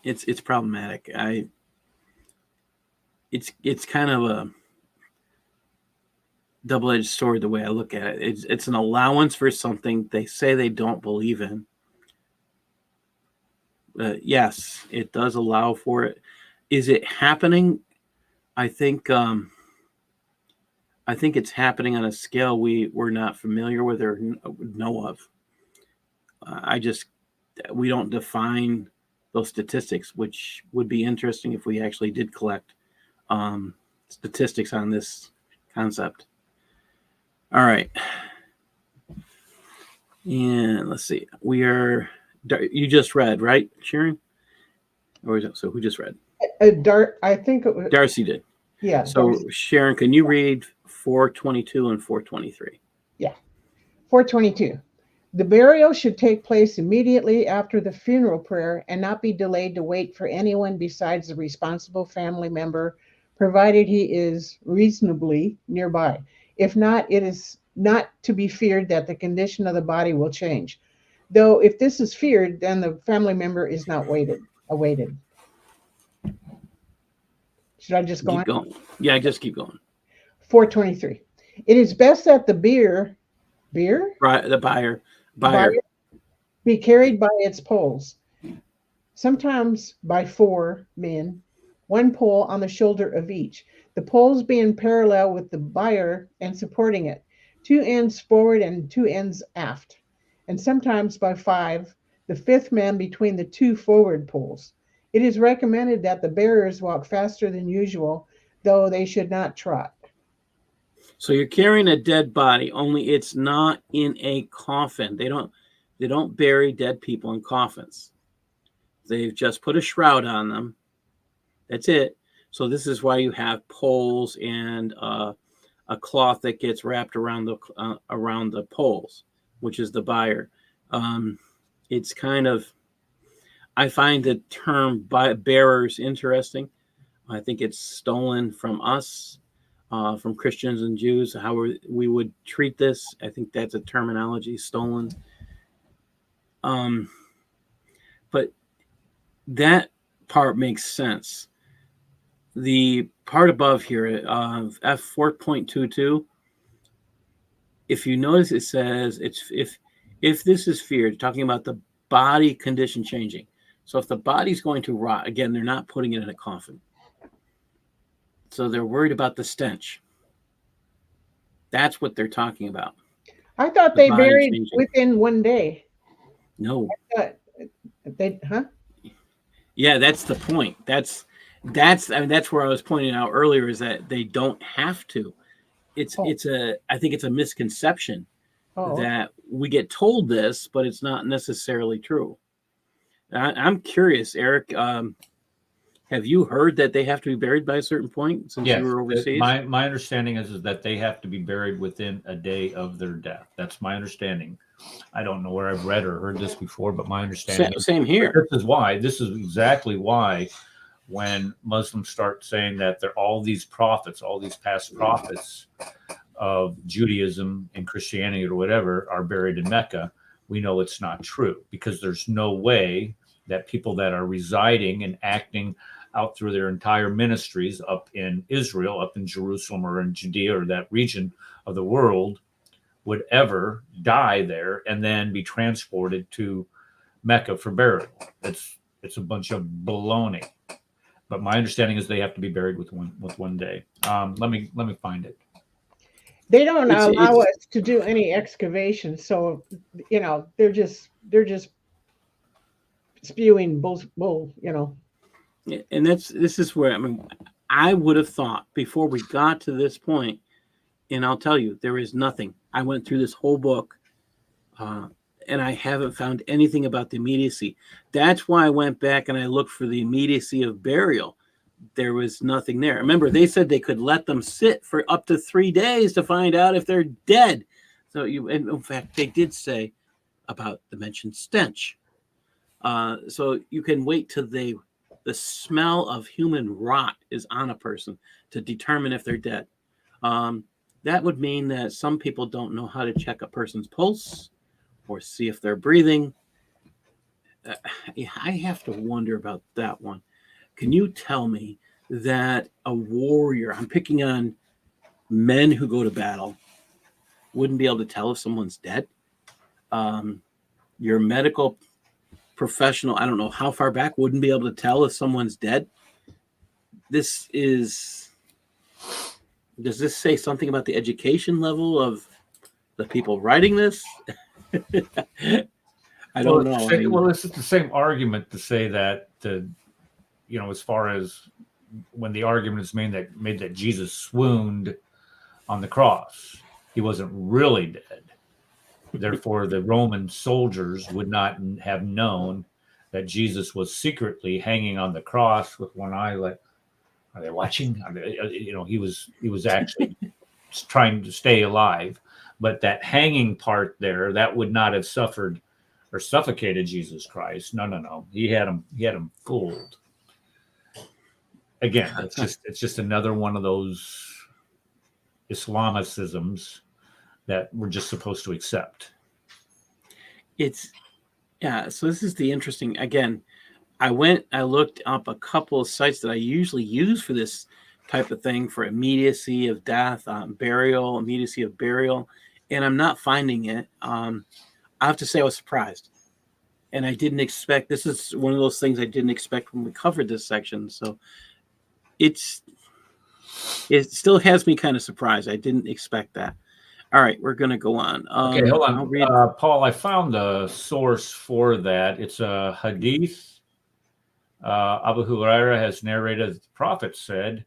It's problematic. It's kind of a double-edged sword the way I look at it. It's an allowance for something they say they don't believe in. Yes, it does allow for it. Is it happening? I think it's happening on a scale we're not familiar with or know of. We don't define those statistics, which would be interesting if we actually did collect statistics on this concept. All right. And let's see. You just read, right, Sharon? So who just read? I think it was Darcy did. Yeah. So Darcy. Sharon, can you read 422 and 423? Yeah. 422. The burial should take place immediately after the funeral prayer and not be delayed to wait for anyone besides the responsible family member, provided he is reasonably nearby. If not, it is not to be feared that the condition of the body will change. Though if this is feared, then the family member is not awaited. Should I just go Keep on? going. Yeah, just keep going. 423. It is best that the bier The buyer be carried by its poles, sometimes by 4 men one pole on the shoulder of each, the poles being parallel with the bier and supporting it, two ends forward and two ends aft, and sometimes by five, the fifth man between the two forward poles. It is recommended that the bearers walk faster than usual, though they should not trot. So you're carrying a dead body, only it's not in a coffin. They don't bury dead people in coffins. They've just put a shroud on them. That's it. So this is why you have poles and a cloth that gets wrapped around the poles, which is the bier. It's kind of, I find the term bearers interesting. I think it's stolen from us, from Christians and Jews, how we would treat this. I think that's a terminology stolen. But that part makes sense. The part above here, F4.22, if you notice, it says if this is fear, talking about the body condition changing. So if the body's going to rot, again, they're not putting it in a coffin. So they're worried about the stench. That's what they're talking about. I thought The they body buried changing. within one day. No. Huh? Yeah, that's the point. That's where I was pointing out earlier, is that they don't have to. I think it's a misconception that we get told this, but it's not necessarily true. I'm curious, Eric. Have you heard that they have to be buried by a certain point since you were overseas? My understanding is that they have to be buried within a day of their death. That's my understanding. I don't know where I've read or heard this before, but my understanding same here. This is exactly why when Muslims start saying that they're all these prophets, all these past prophets of Judaism and Christianity or whatever are buried in Mecca, we know it's not true, because there's no way that people that are residing and acting out through their entire ministries up in Israel, up in Jerusalem or in Judea or that region of the world would ever die there and then be transported to Mecca for burial. It's a bunch of baloney. But my understanding is they have to be buried with one day. Let me find it. They don't allow us to do any excavation, so they're just spewing bull. And this is where I would have thought before we got to this point, and I'll tell you, there is nothing. I went through this whole book, and I haven't found anything about the immediacy. That's why I went back and I looked for the immediacy of burial. There was nothing there. Remember, they said they could let them sit for up to 3 days to find out if they're dead. So in fact, they did say about the mentioned stench. So you can wait till the smell of human rot is on a person to determine if they're dead. That would mean that some people don't know how to check a person's pulse or see if they're breathing. I have to wonder about that one. Can you tell me that a warrior, I'm picking on men who go to battle, wouldn't be able to tell if someone's dead? Your medical professional, I don't know how far back, wouldn't be able to tell if someone's dead? Does this say something about the education level of the people writing this? I don't know. Well, it's the same argument to say that as far as when the argument is made that Jesus swooned on the cross, he wasn't really dead. Therefore, the Roman soldiers would not have known that Jesus was secretly hanging on the cross with one eye. Like, are they watching? He was actually trying to stay alive. But that hanging part there, that would not have suffered or suffocated Jesus Christ. No. He had him fooled. Again, it's just another one of those Islamicisms that we're just supposed to accept. So this is the interesting, again, I looked up a couple of sites that I usually use for this type of thing, for immediacy of death, immediacy of burial, and I'm not finding it. I have to say I was surprised, and I didn't expect, this is one of those things I didn't expect when we covered this section. So it still has me kind of surprised. I didn't expect that. All right, we're going to go on. Okay, hold I'll on. read. Paul, I found the source for that. It's a hadith. Abu Huraira has narrated, the Prophet said,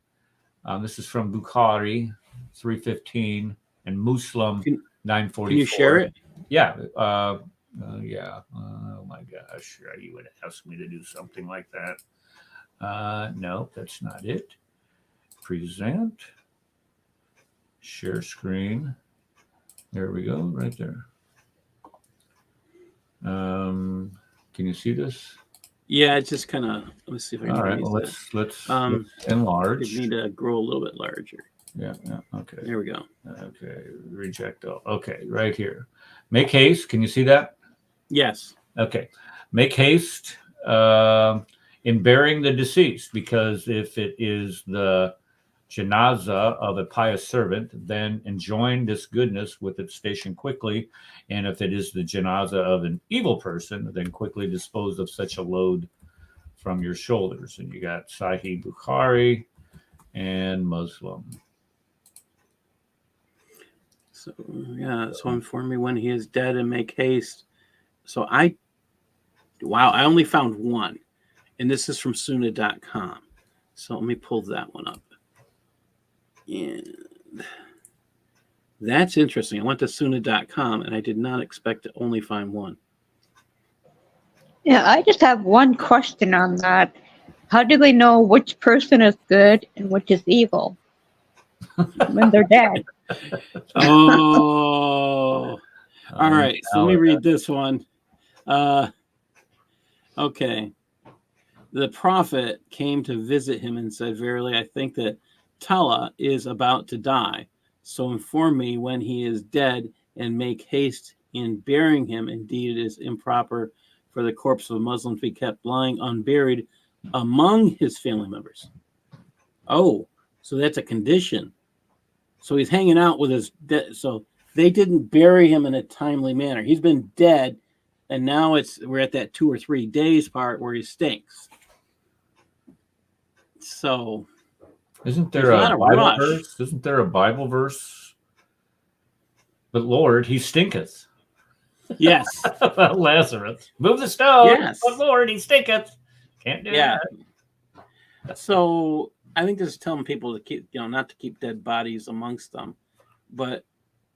this is from Bukhari 315 and Muslim 944. Can you share it? Yeah. Yeah. Oh my gosh. You would ask me to do something like that. No, that's not it. Present. Share screen. There we go, right there. Can you see this? Yeah, it's just kind of. Let's see if I can. All right. raise Well, that. let's enlarge. You need to grow a little bit larger. Yeah. Okay. There we go. Okay. Reject all. Okay. Right here. Make haste. Can you see that? Yes. Okay. Make haste in burying the deceased, because if it is the janazah of a pious servant, then enjoin this goodness with its station quickly. And if it is the janazah of an evil person, then quickly dispose of such a load from your shoulders. And you got Sahih Bukhari and Muslim. So yeah, so inform me when he is dead and make haste. So I only found one, and this is from Sunnah.com. So let me pull that one up. And that's interesting. I went to Sunnah.com, and I did not expect to only find one. Yeah, I just have one question on that. How do they know which person is good and which is evil when they're dead? Oh, all right. So let me read this one. Okay. The prophet came to visit him and said, "Verily, I think that Tala is about to die. So inform me when he is dead and make haste in burying him. Indeed, it is improper for the corpse of a Muslim to be kept lying unburied among his family members." Oh, so that's a condition. So he's hanging out with his dead. So they didn't bury him in a timely manner. He's been dead, and now we're at that 2 or 3 days part where he stinks. So isn't there a Bible verse? Isn't there a Bible verse? But Lord, he stinketh. Yes. Lazarus, move the stone. Yes. But Lord, he stinketh. Can't do that. So I think this is telling people to keep, not to keep dead bodies amongst them. But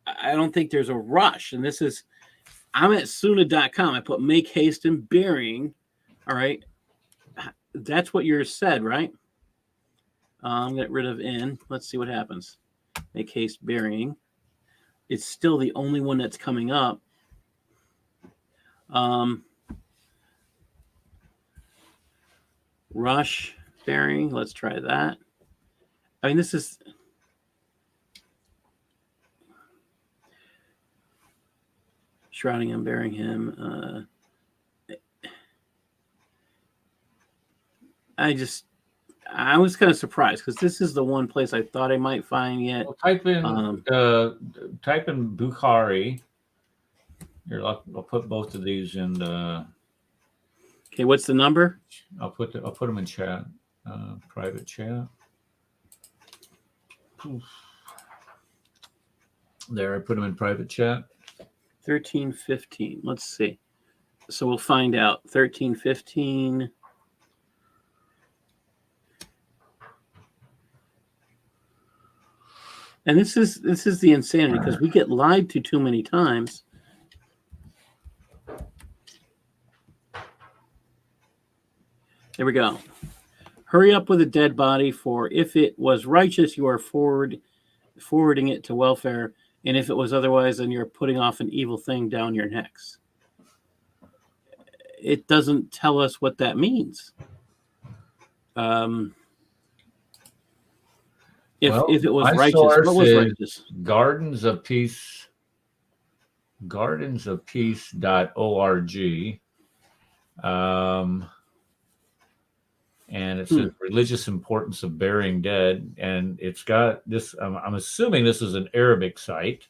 I don't think there's a rush. And I'm at Sunnah.com. I put make haste in burying. All right. That's what yours said, right? Get rid of in. Let's see what happens. Make haste burying. It's still the only one that's coming up. Rush burying. Let's try that. I mean, this is shrouding him, burying him. I was kind of surprised because this is the one place I thought I might find yet. Well, type in Bukhari. Here, I'll put both of these in the. Okay, what's the number? I'll put them in chat, private chat. There, I put them in private chat. 1315. Let's see. So we'll find out. 1315. And this is the insanity because we get lied to too many times. There we go. Hurry up with a dead body, for if it was righteous, you are forwarding it to welfare, and if it was otherwise, then you're putting off an evil thing down your necks. It doesn't tell us what that means. If it was righteous, what was righteous? Gardensofpeace.org. And it says religious importance of burying dead. And it's got this, I'm assuming this is an Arabic site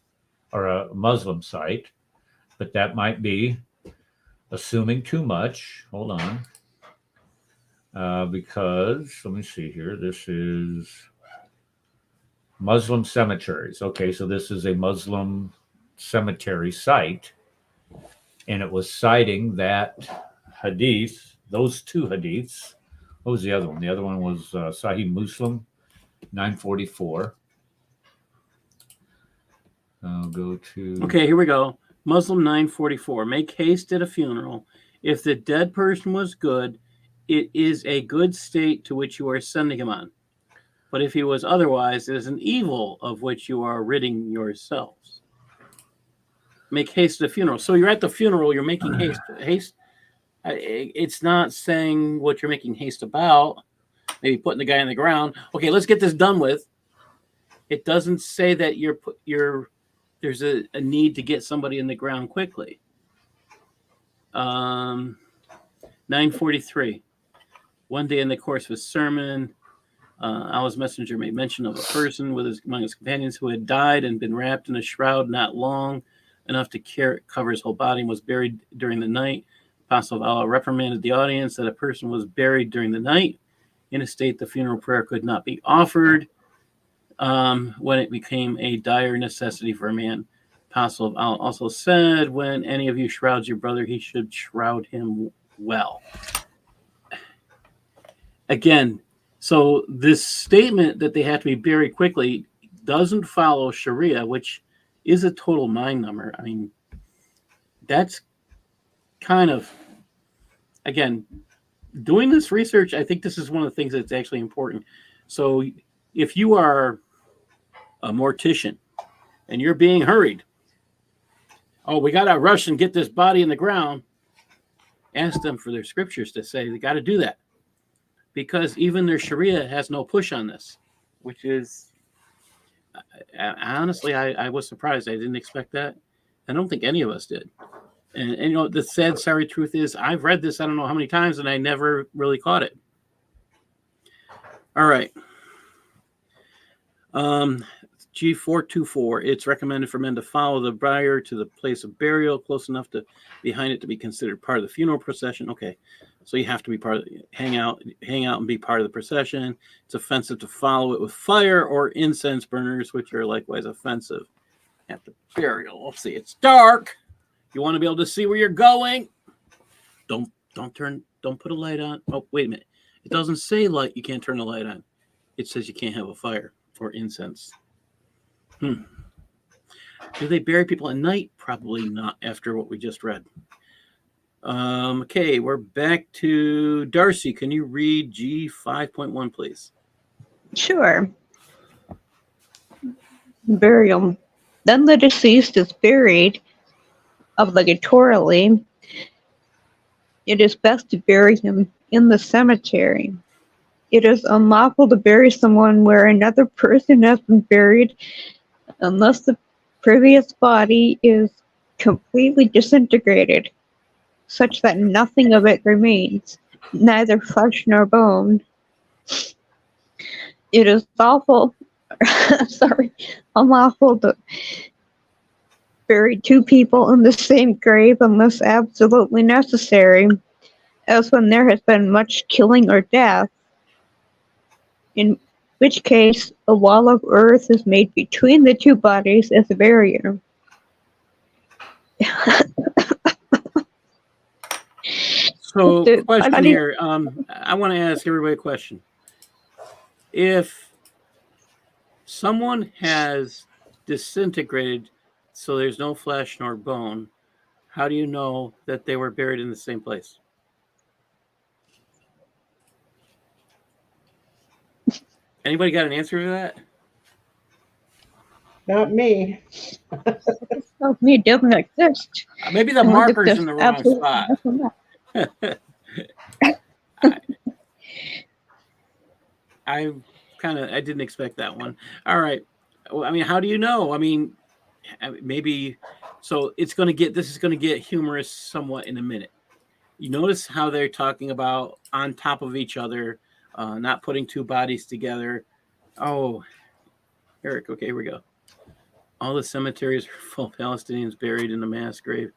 or a Muslim site, but that might be assuming too much. Hold on. Because let me see here. This is Muslim cemeteries. Okay, so this is a Muslim cemetery site, and it was citing that hadith, those two hadiths. What was the other one? The other one was Sahih Muslim 944. I'll go to. Okay, here we go. Muslim 944. Make haste at a funeral. If the dead person was good, it is a good state to which you are sending him on. But if he was otherwise, it is an evil of which you are ridding yourselves. Make haste at a funeral. So you're at the funeral, you're making haste. Haste. It's not saying what you're making haste about. Maybe putting the guy in the ground. Okay, let's get this done with. It doesn't say that there's a need to get somebody in the ground quickly. 943. One day in the course of his sermon, Allah's messenger made mention of a person among his companions who had died and been wrapped in a shroud not long enough to cover his whole body and was buried during the night. Apostle of Allah reprimanded the audience that a person was buried during the night in a state the funeral prayer could not be offered. When it became a dire necessity for a man. Apostle of Allah also said, when any of you shrouds your brother, he should shroud him well. Again, so this statement that they have to be buried quickly doesn't follow Shariah, which is a total mind number. I mean, that's kind of, again, doing this research, I think this is one of the things that's actually important. So if you are a mortician and you're being hurried, oh, we got to rush and get this body in the ground, ask them for their scriptures to say they got to do that, because even their Sharia has no push on this, which is honestly, I was surprised. I didn't expect that. I don't think any of us did. And you know, the sad, sorry truth is I've read this I don't know how many times and I never really caught it. All right. G424, it's recommended for men to follow the bier to the place of burial close enough to behind it to be considered part of the funeral procession. Okay, so you have to be hang out and be part of the procession. It's offensive to follow it with fire or incense burners, which are likewise offensive at the burial. Let's see, it's dark. You want to be able to see where you're going. Don't put a light on. Oh, wait a minute. It doesn't say light. You can't turn the light on. It says you can't have a fire or incense. Do they bury people at night? Probably not after what we just read. Okay, we're back to Darcy. Can you read G5.1, please? Sure. Burial. Then the deceased is buried obligatorily. It is best to bury him in the cemetery. It is unlawful to bury someone where another person has been buried unless the previous body is completely disintegrated, such that nothing of it remains, neither flesh nor bone. It is unlawful to bury two people in the same grave unless absolutely necessary, as when there has been much killing or death, in which case a wall of earth is made between the two bodies as a barrier. So, question here. I want to ask everybody a question. If someone has disintegrated so there's no flesh nor bone, how do you know that they were buried in the same place? Anybody got an answer to that? Not me. Oh, me, it doesn't exist. Maybe the marker's in the wrong spot. I didn't expect that one. All right. Well, I mean, how do you know? I mean, maybe. So this is going to get humorous somewhat in a minute. You notice how they're talking about on top of each other, not putting two bodies together. Oh, Eric. Okay, here we go. All the cemeteries are full of Palestinians buried in a mass grave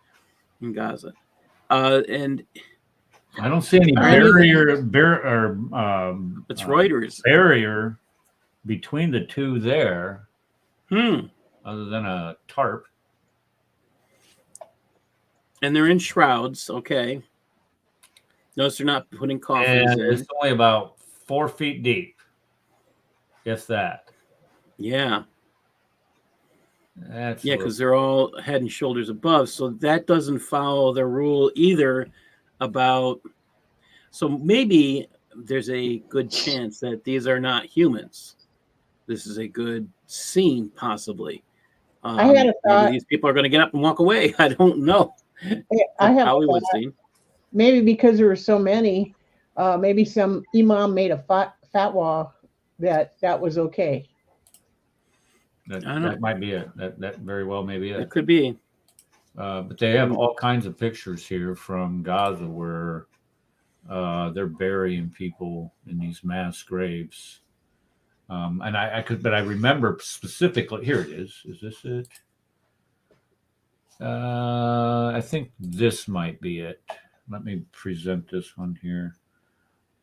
in Gaza. And I don't see any It's Reuters. barrier between the two there, Hmm. other than a tarp. And they're in shrouds. Okay. Notice they're not putting coffins And in. it's only about 4 feet deep, if that. Yeah. That's Yeah, because they're all head and shoulders above. So that doesn't follow the rule either about. So maybe there's a good chance that these are not humans. This is a good scene, possibly. I had a thought. Maybe these people are going to get up and walk away. I don't know. I have a Hollywood thought. scene. Maybe because there were so many, maybe some imam made a fatwa that was okay. That might be it. That very well may be It it. could be. But they have all kinds of pictures here from Gaza where they're burying people in these mass graves. And I remember specifically. Here it is. Is this it? I think this might be it. Let me present this one here.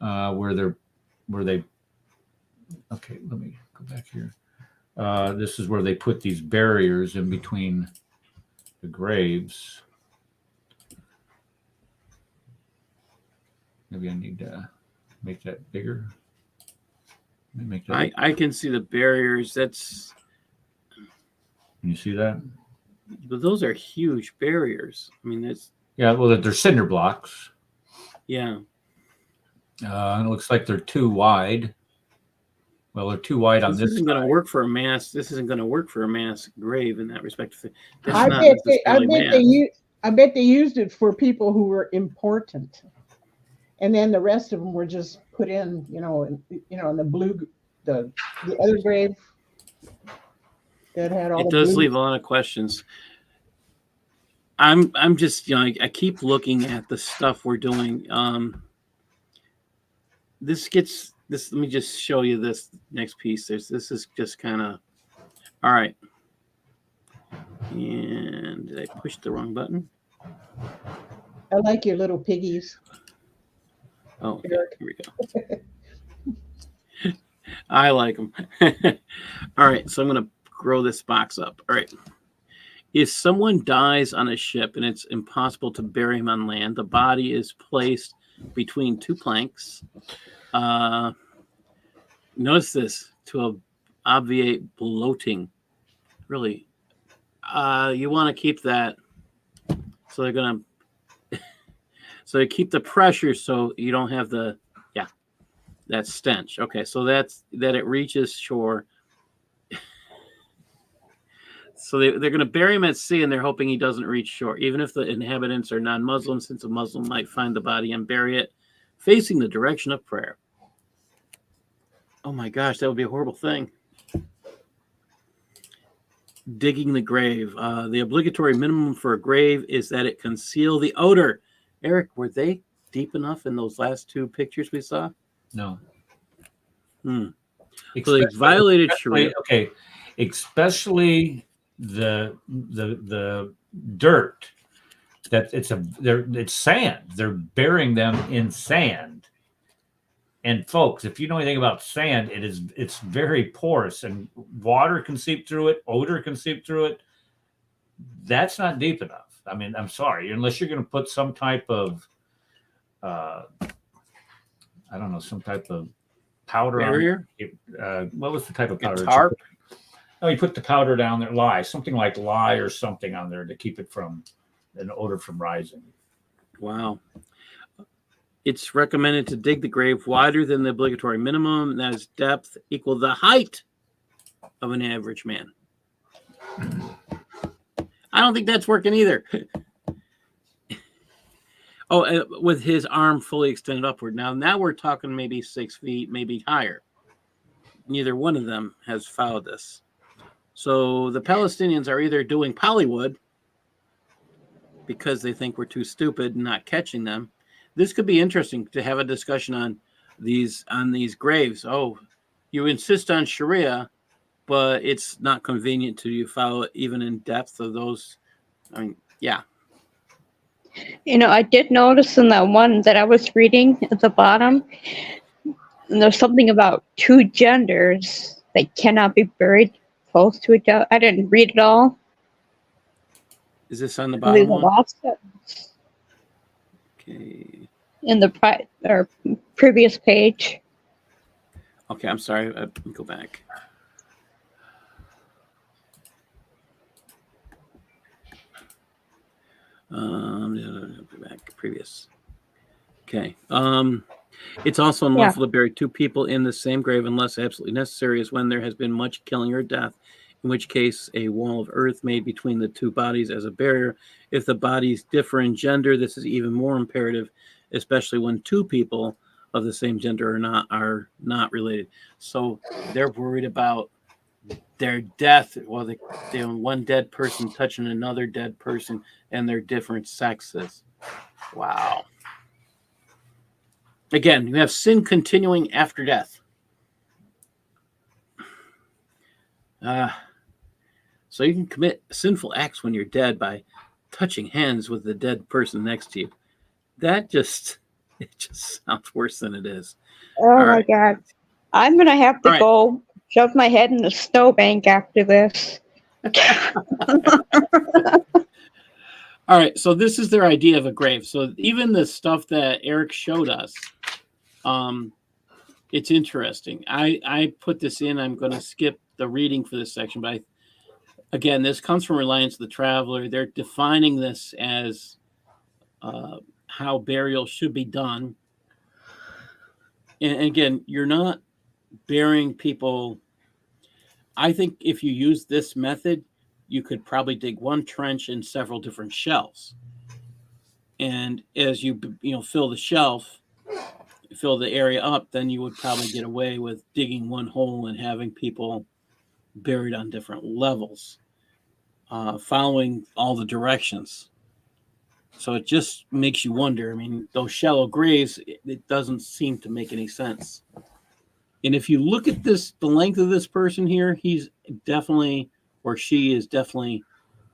Where they. Okay, let me go back here. This is where they put these barriers in between the graves. Maybe I need to make that bigger. Let me make that. I can see the barriers. That's. Can you see that? But those are huge barriers. I mean, that's. Yeah, well, they're cinder blocks. Yeah. And it looks like they're too wide. Well, they're too wide on This this isn't going to side. work for a mass. This isn't going to work for a mass grave in that respect. That's I not bet necessarily mass. I bet they used it for people who were important, and then the rest of them were just put in, in the other grave that had all. It the does blue. leave a lot of questions. I'm just, I keep looking at the stuff we're doing. Let me just show you this next piece. This is just kind of, all right. And did I push the wrong button? I like your little piggies. Oh, okay, here we go. I like them. All right, so I'm going to grow this box up. All right. If someone dies on a ship and it's impossible to bury him on land, the body is placed between two planks. Notice this, to obviate bloating. Really, you want to keep that. So they're going to. So you keep the pressure so you don't have that stench. Okay, so that it reaches shore. So they're going to bury him at sea, and they're hoping he doesn't reach shore, even if the inhabitants are non-Muslim, since a Muslim might find the body and bury it facing the direction of prayer. Oh my gosh, that would be a horrible thing. Digging the grave. The obligatory minimum for a grave is that it conceal the odor. Eric, were they deep enough in those last two pictures we saw? No. So they violated Shariah. Okay, especially the dirt that it's sand. They're burying them in sand. And folks, if you know anything about sand, it's very porous, and water can seep through it, odor can seep through it. That's not deep enough. I mean, I'm sorry, unless you're going to put some type of I don't know, some type of powder Barrier? on it. What was the type of powder? A tarp? No, you put the powder down there, lye, something like lye or something on there to keep it from an odor from rising. Wow. It's recommended to dig the grave wider than the obligatory minimum. That is depth equal the height of an average man. I don't think that's working either. With his arm fully extended upward. Now we're talking maybe 6 feet, maybe higher. Neither one of them has followed this. So the Palestinians are either doing Pollywood because they think we're too stupid and not catching them. This could be interesting to have a discussion on these graves. Oh, you insist on Shariah, but it's not convenient to you follow it even in depth of those. I mean, yeah. I did notice in that one that I was reading at the bottom, and there's something about two genders that cannot be buried close to each other. I didn't read it all. Is this on the I think bottom the one? last sentence Okay. in the previous page. Okay, I'm sorry. Go back. Back previous. Okay. It's also unlawful to bury two people in the same grave unless absolutely necessary, as when there has been much killing or death, in which case a wall of earth made between the two bodies as a barrier. If the bodies differ in gender, this is even more imperative, especially when two people of the same gender are not related. So they're worried about their death. Well, one dead person touching another dead person, and they're different sexes. Wow. Again, you have sin continuing after death. So you can commit sinful acts when you're dead by touching hands with the dead person next to you. It just sounds worse than it is. Oh my God. I'm going to have to go shove my head in the snowbank after this. All right, so this is their idea of a grave. So even the stuff that Eric showed us, it's interesting. I put this in. I'm going to skip the reading for this section, but again, this comes from Reliance the Traveler. They're defining this as how burial should be done. And again, you're not burying people. I think if you use this method, you could probably dig one trench in several different shelves. And as you fill the shelf, fill the area up, then you would probably get away with digging one hole and having people buried on different levels, following all the directions. So it just makes you wonder. I mean, those shallow graves, it doesn't seem to make any sense. And if you look at this, the length of this person here, he's definitely, or she is definitely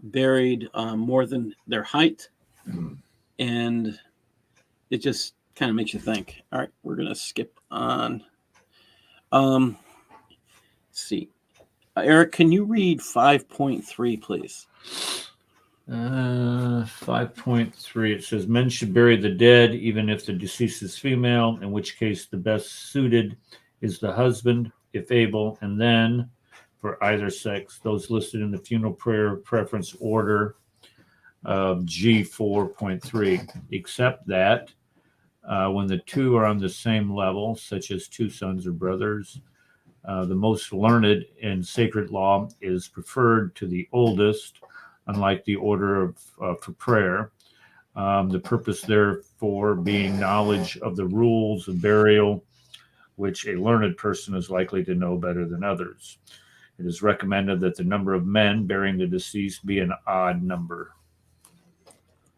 buried more than their height. And it just kind of makes you think. All right, we're going to skip on. Let's see. Eric, can you read 5.3, please? 5.3. It says men should bury the dead even if the deceased is female, in which case the best suited is the husband, if able, and then for either sex, those listed in the funeral prayer preference order of G4.3, except that when the two are on the same level, such as two sons or brothers, the most learned in sacred law is preferred to the oldest, unlike the order for prayer. The purpose, therefore, being knowledge of the rules of burial, which a learned person is likely to know better than others. It is recommended that the number of men burying the deceased be an odd number.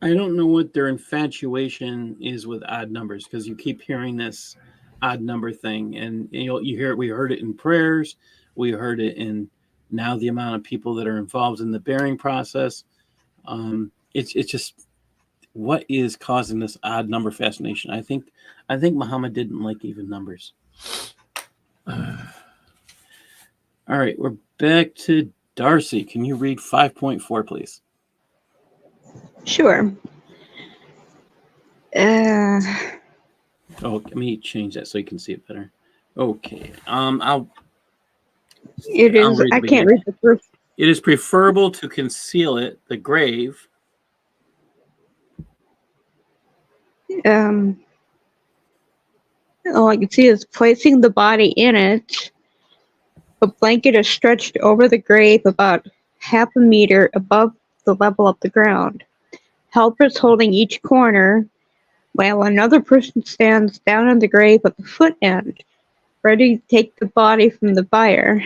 I don't know what their infatuation is with odd numbers, because you keep hearing this odd number thing, and you hear it. We heard it in prayers. We heard it in now the amount of people that are involved in the burying process. It's just, what is causing this odd number fascination? I think Muhammad didn't like even numbers. All right, we're back to Darcy. Can you read 5.4, please? Sure. Let me change that so you can see it better. Okay. I can't read the proof. It is preferable to conceal the grave. All I can see is placing the body in it. A blanket is stretched over the grave about half a meter above the level of the ground. Helpers holding each corner, while another person stands down on the grave at the foot end, ready to take the body from the bier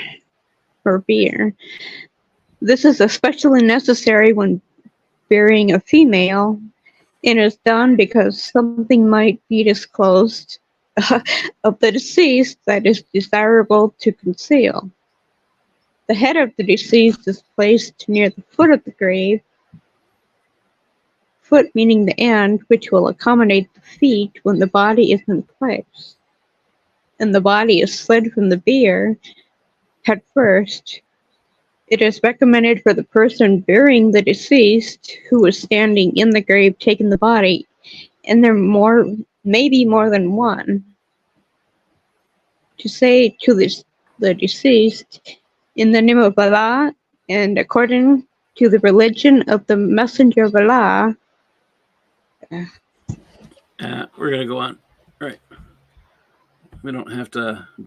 or bier. This is especially necessary when burying a female, and is done because something might be disclosed of the deceased that is desirable to conceal. The head of the deceased is placed near the foot of the grave. foot meaning the end, which will accommodate the feet when the body is in place, and the body is slid from the bier head first. It is recommended for the person burying the deceased who is standing in the grave taking the body, and there may be more than one, to say to the deceased, in the name of Allah and according to the religion of the Messenger of Allah. We're going to go on. All right. We don't have to. All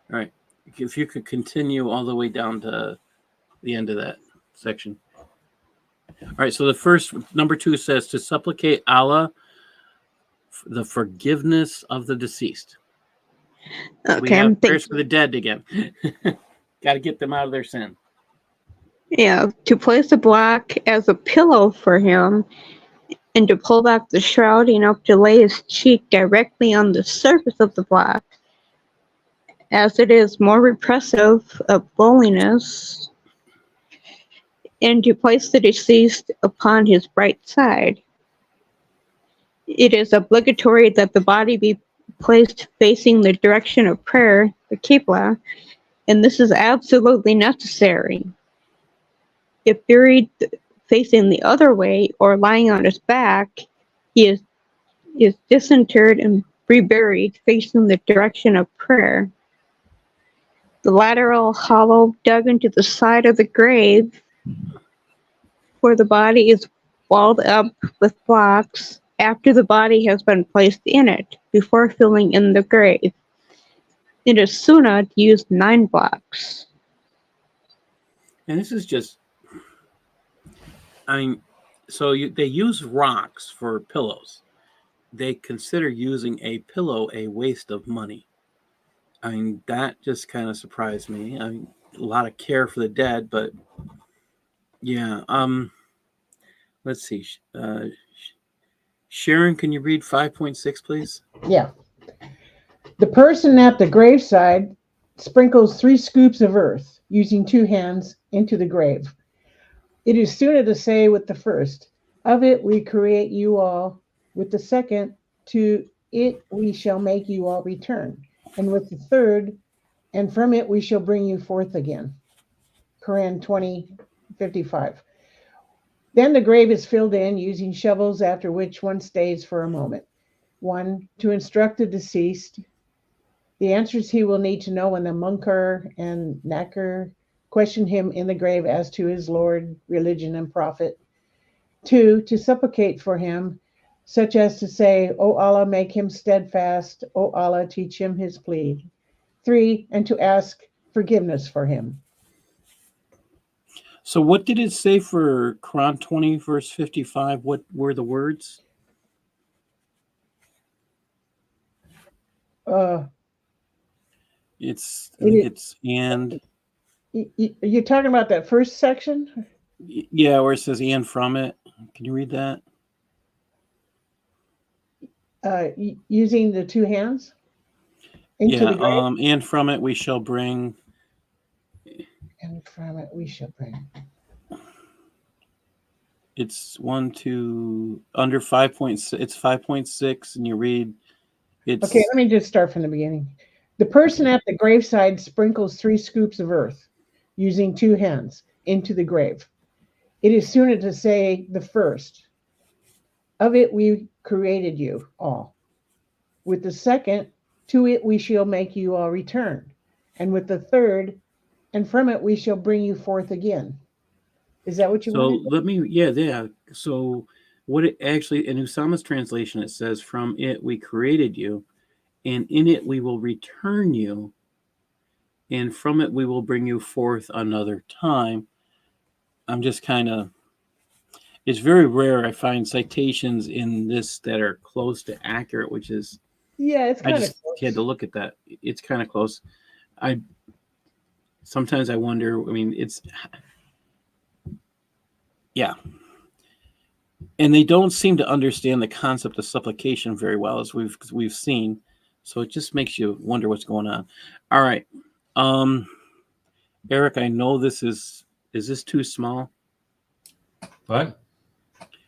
right. If you could continue all the way down to the end of that section. All right. So the first, number 2 says to supplicate Allah the forgiveness of the deceased. We Okay, have prayers for the dead again. Got to get them out of their sin. Yeah, to place a block as a pillow for him, and to pull back the shroud enough to lay his cheek directly on the surface of the block, as it is more repressive of loneliness, and to place the deceased upon his right side. It is obligatory that the body be placed facing the direction of prayer, the Qibla, and this is absolutely necessary. If buried facing the other way or lying on his back, he is disinterred and reburied facing the direction of prayer. The lateral hollow dug into the side of the grave where the body is walled up with blocks after the body has been placed in it before filling in the grave. It is sunnah to use 9 blocks. And this is just, they use rocks for pillows. They consider using a pillow a waste of money. That just kind of surprised me. A lot of care for the dead, but yeah. Let's see. Sharon, can you read 5.6, please? Yeah. The person at the graveside sprinkles 3 scoops of earth using 2 hands into the grave. It is sooner to say with the first, of it we create you all, with the second, to it we shall make you all return, and with the third, and from it we shall bring you forth again. Quran 20:55. Then the grave is filled in using shovels, after which one stays for a moment. 1, to instruct the deceased. The answers he will need to know when the Munkar and Nakir question him in the grave as to his Lord, religion, and prophet. 2, to supplicate for him, such as to say, O Allah, make him steadfast. O Allah, teach him his plea. 3, and to ask forgiveness for him. So what did it say for Quran 20, verse 55? What were the words? It's and. You're talking about that first section? Yeah, where it says and from it. Can you read that? Using the 2 hands? Into the grave? And from it we shall bring. And from it we shall bring. It's 1, 2, under 5.6. It's 5.6, and you read. It's okay. Let me just start from the beginning. The person at the graveside sprinkles 3 scoops of earth using 2 hands into the grave. It is sooner to say the first, of it we created you all. With the second, to it we shall make you all return. And with the third, and from it we shall bring you forth again. Is that what you wanted? Yeah. So what it actually, in Usama's translation, it says, from it we created you, and in it we will return you, and from it we will bring you forth another time. I'm just kind of, it's very rare I find citations in this that are close to accurate, which is, yeah, it's kind of I just had to look at that. It's kind of close. Sometimes I wonder, yeah. And they don't seem to understand the concept of supplication very well, as we've seen. So it just makes you wonder what's going on. All right. Eric, I know this is this too small? What?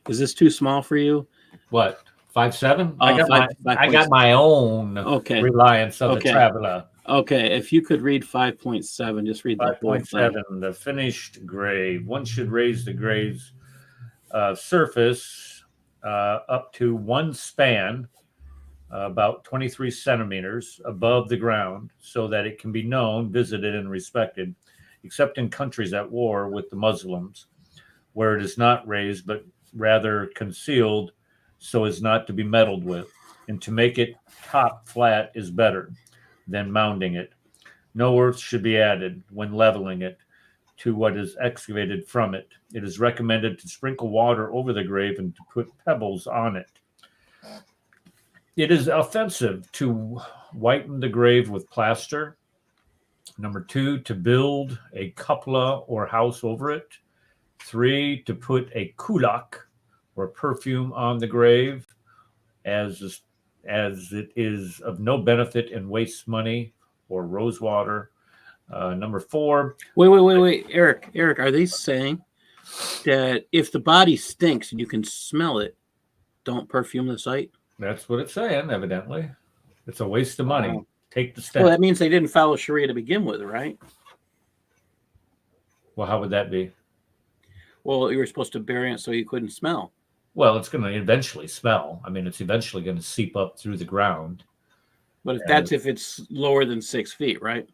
Is this too small for you? What? 5'7"? Oh, I got five- I got my own Okay. Reliance of the Okay. Traveler. Okay, if you could read 5.7, just read the whole thing. 5.7, the finished grave. One should raise the grave's surface up to one span, about 23 centimeters above the ground, so that it can be known, visited, and respected, except in countries at war with the Muslims, where it is not raised, but rather concealed so as not to be meddled with. And to make it top flat is better than mounding it. No earth should be added when leveling it to what is excavated from it. It is recommended to sprinkle water over the grave and to put pebbles on it. It is offensive to whiten the grave with plaster. Number 2, to build a cupola or house over it. 3, to put a kulak or perfume on the grave, as it is of no benefit and wastes money, or rose water. Number 4. Wait, Eric, are they saying that if the body stinks and you can smell it, don't perfume the site? That's what it's saying, evidently. It's a waste of money. Wow. Take the step. Well, that means they didn't follow Shariah to begin with, right? Well, how would that be? Well, you were supposed to bury it so you couldn't smell. Well, it's going to eventually smell. I mean, it's eventually going to seep up through the ground. But if it's lower than 6 feet, right?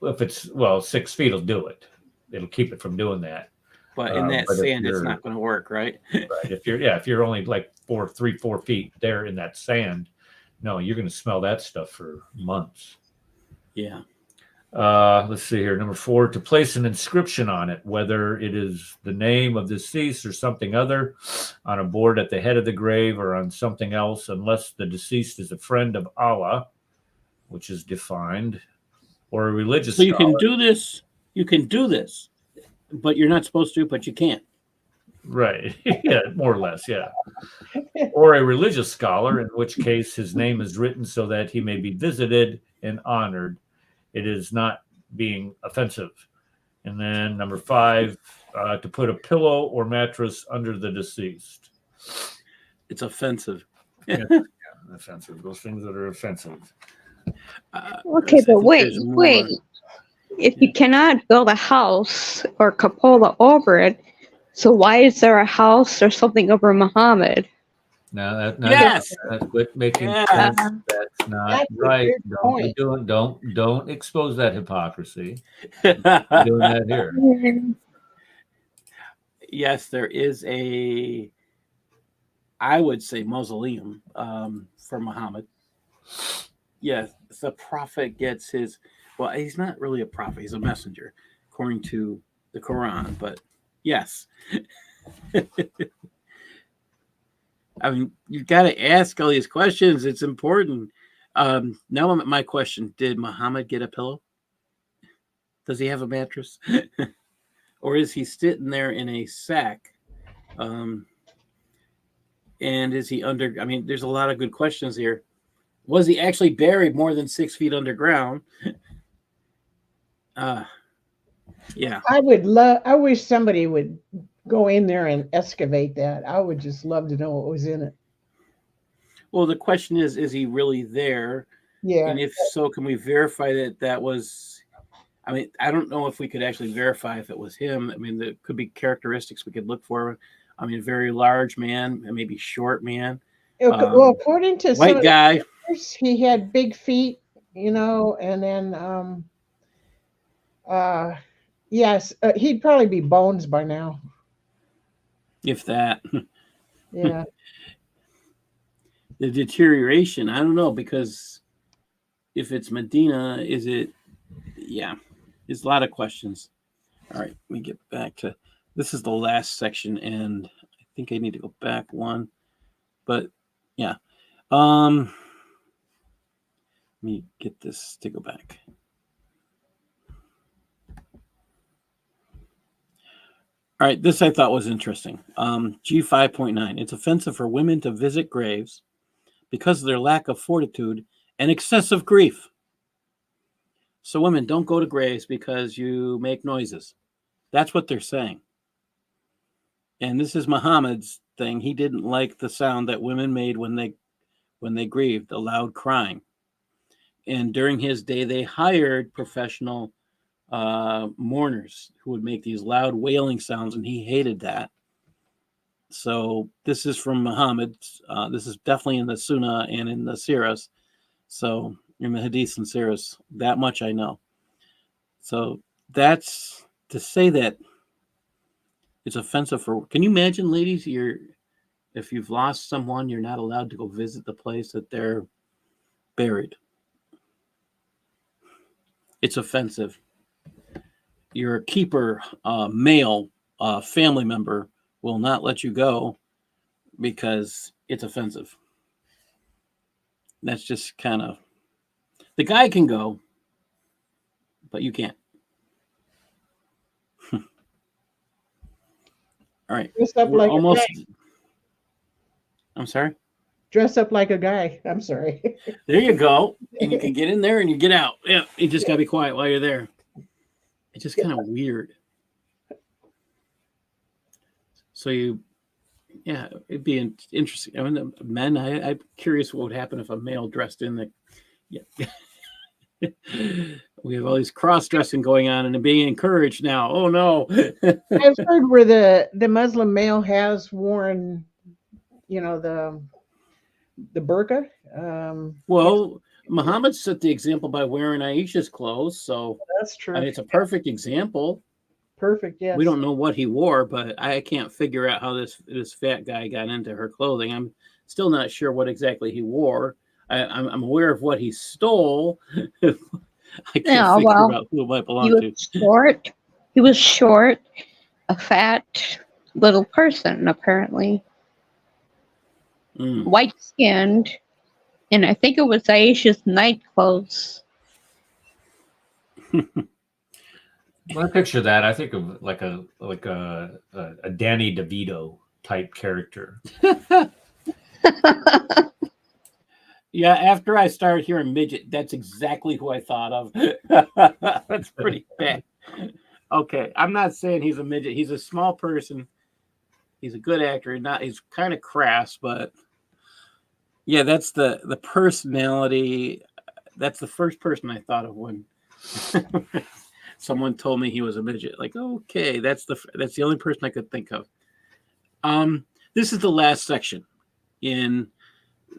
If it's 6 feet will do it. It'll keep it from doing that. But in that but if sand, it's you're- not going to work, right? Right. If you're only like 4 feet there in that sand, no, you're going to smell that stuff for months. Yeah. Let's see here. Number 4, to place an inscription on it, whether it is the name of the deceased or something other, on a board at the head of the grave or on something else, unless the deceased is a friend of Allah, which is defined, or a religious So you scholar. can do this. You can do this, but you're not supposed to, but you can't. Right. Yeah, more or less. Yeah. Or a religious scholar, in which case his name is written so that he may be visited and honored. It is not being offensive. And then number 5, to put a pillow or mattress under the deceased. It's offensive. Yeah, offensive. Those things that are offensive. Okay, I but think wait. there's more. If you cannot build a house or cupola over it, so why is there a house or something over Muhammad? Now Yes. quit making Yeah. sense. That's not That's a right. good Don't expose that hypocrisy. Doing that here. Yes, there is I would say, mausoleum for Muhammad. Yes, the prophet gets his. Well, he's not really a prophet; he's a messenger, according to the Quran. But yes, I mean, you've got to ask all these questions. It's important. Now, my question: did Muhammad get a pillow? Does he have a mattress, or is he sitting there in a sack? And is he under? I mean, there's a lot of good questions here. Was he actually buried more than 6 feet underground? Yeah. I wish somebody would go in there and excavate that. I would just love to know what was in it. Well, the question is he really there? Yeah. And if so, can we verify that was? I mean, I don't know if we could actually verify if it was him. I mean, there could be characteristics we could look for. I mean, very large man and maybe short man. Well, according to some White of the guy. pictures, he had big feet, and then yes, he'd probably be bones by now. If that. Yeah. The deterioration, I don't know, because if it's Medina, is it? Yeah, there's a lot of questions. All right, let me get back to this. Is the last section, and I think I need to go back one, but yeah. Let me get this to go back. All right, this I thought was interesting. G5.9. It's offensive for women to visit graves because of their lack of fortitude and excessive grief. So women, don't go to graves because you make noises. That's what they're saying. And this is Muhammad's thing. He didn't like the sound that women made when they grieved, the loud crying. And during his day, they hired professional mourners who would make these loud wailing sounds, and he hated that. So this is from Muhammad. This is definitely in the Sunnah and in the Siras. So in the Hadiths and Siras, that much I know. So that's to say that it's offensive for. Can you imagine, ladies? If you've lost someone, you're not allowed to go visit the place that they're buried. It's offensive. Your keeper, male family member, will not let you go because it's offensive. That's just kind of. The guy can go, but you can't. All right. Dress up We're like almost. a guy. I'm sorry. Dress up like a guy. I'm sorry. There you go. And you can get in there and you get out. Yeah. You just got to be quiet while you're there. It's just kind of weird. So it'd be interesting. I mean, the men, I'm curious what would happen if a male dressed in the. Yeah. We have all these cross-dressing going on and being encouraged now. Oh no. I've heard where the Muslim male has worn, the burqa. Well, Muhammad set the example by wearing Aisha's clothes, so that's true. I mean, it's a perfect example. Perfect. Yes. We don't know what he wore, but I can't figure out how this fat guy got into her clothing. I'm still not sure what exactly he wore. I'm aware of what he stole. I can't figure out who it might belong to. He was short, a fat little person, apparently. White-skinned, and I think it was Aisha's night clothes. When I picture that, I think of like a Danny DeVito type character. Yeah, after I started hearing midget, that's exactly who I thought of. That's pretty bad. Okay, I'm not saying he's a midget. He's a small person. He's a good actor. He's kind of crass, but yeah, that's the personality. That's the first person I thought of when someone told me he was a midget. Like, okay, that's the only person I could think of. This is the last section in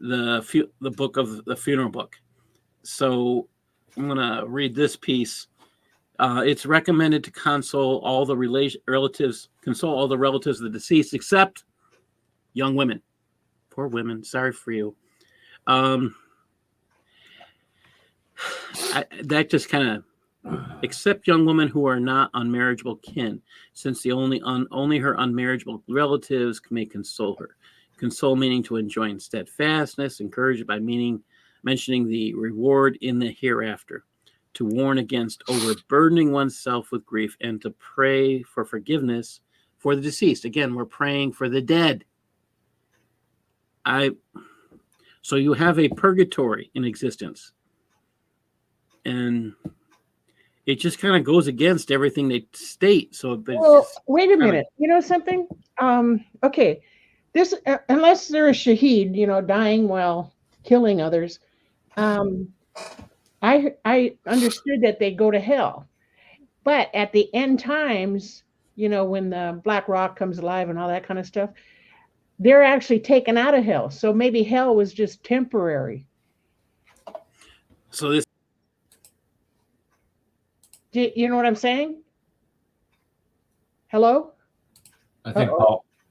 the book of the funeral book. So I'm gonna read this piece. It's recommended to console all the relatives of the deceased except young women. Poor women. Sorry for you. That just kind of except young women who are not unmarriageable kin, since the only her unmarriageable relatives may console her. Console meaning to enjoin steadfastness, encouraged by mentioning the reward in the hereafter, to warn against overburdening oneself with grief, and to pray for forgiveness for the deceased. Again, we're praying for the dead. So you have a purgatory in existence, and it just kind of goes against everything they state. So, wait a minute. You know something? Okay. This, unless they're a shaheed, dying while killing others, I understood that they go to hell. But at the end times, when the black rock comes alive and all that kind of stuff, they're actually taken out of hell. So maybe hell was just temporary. So this. You know what I'm saying? Hello? I think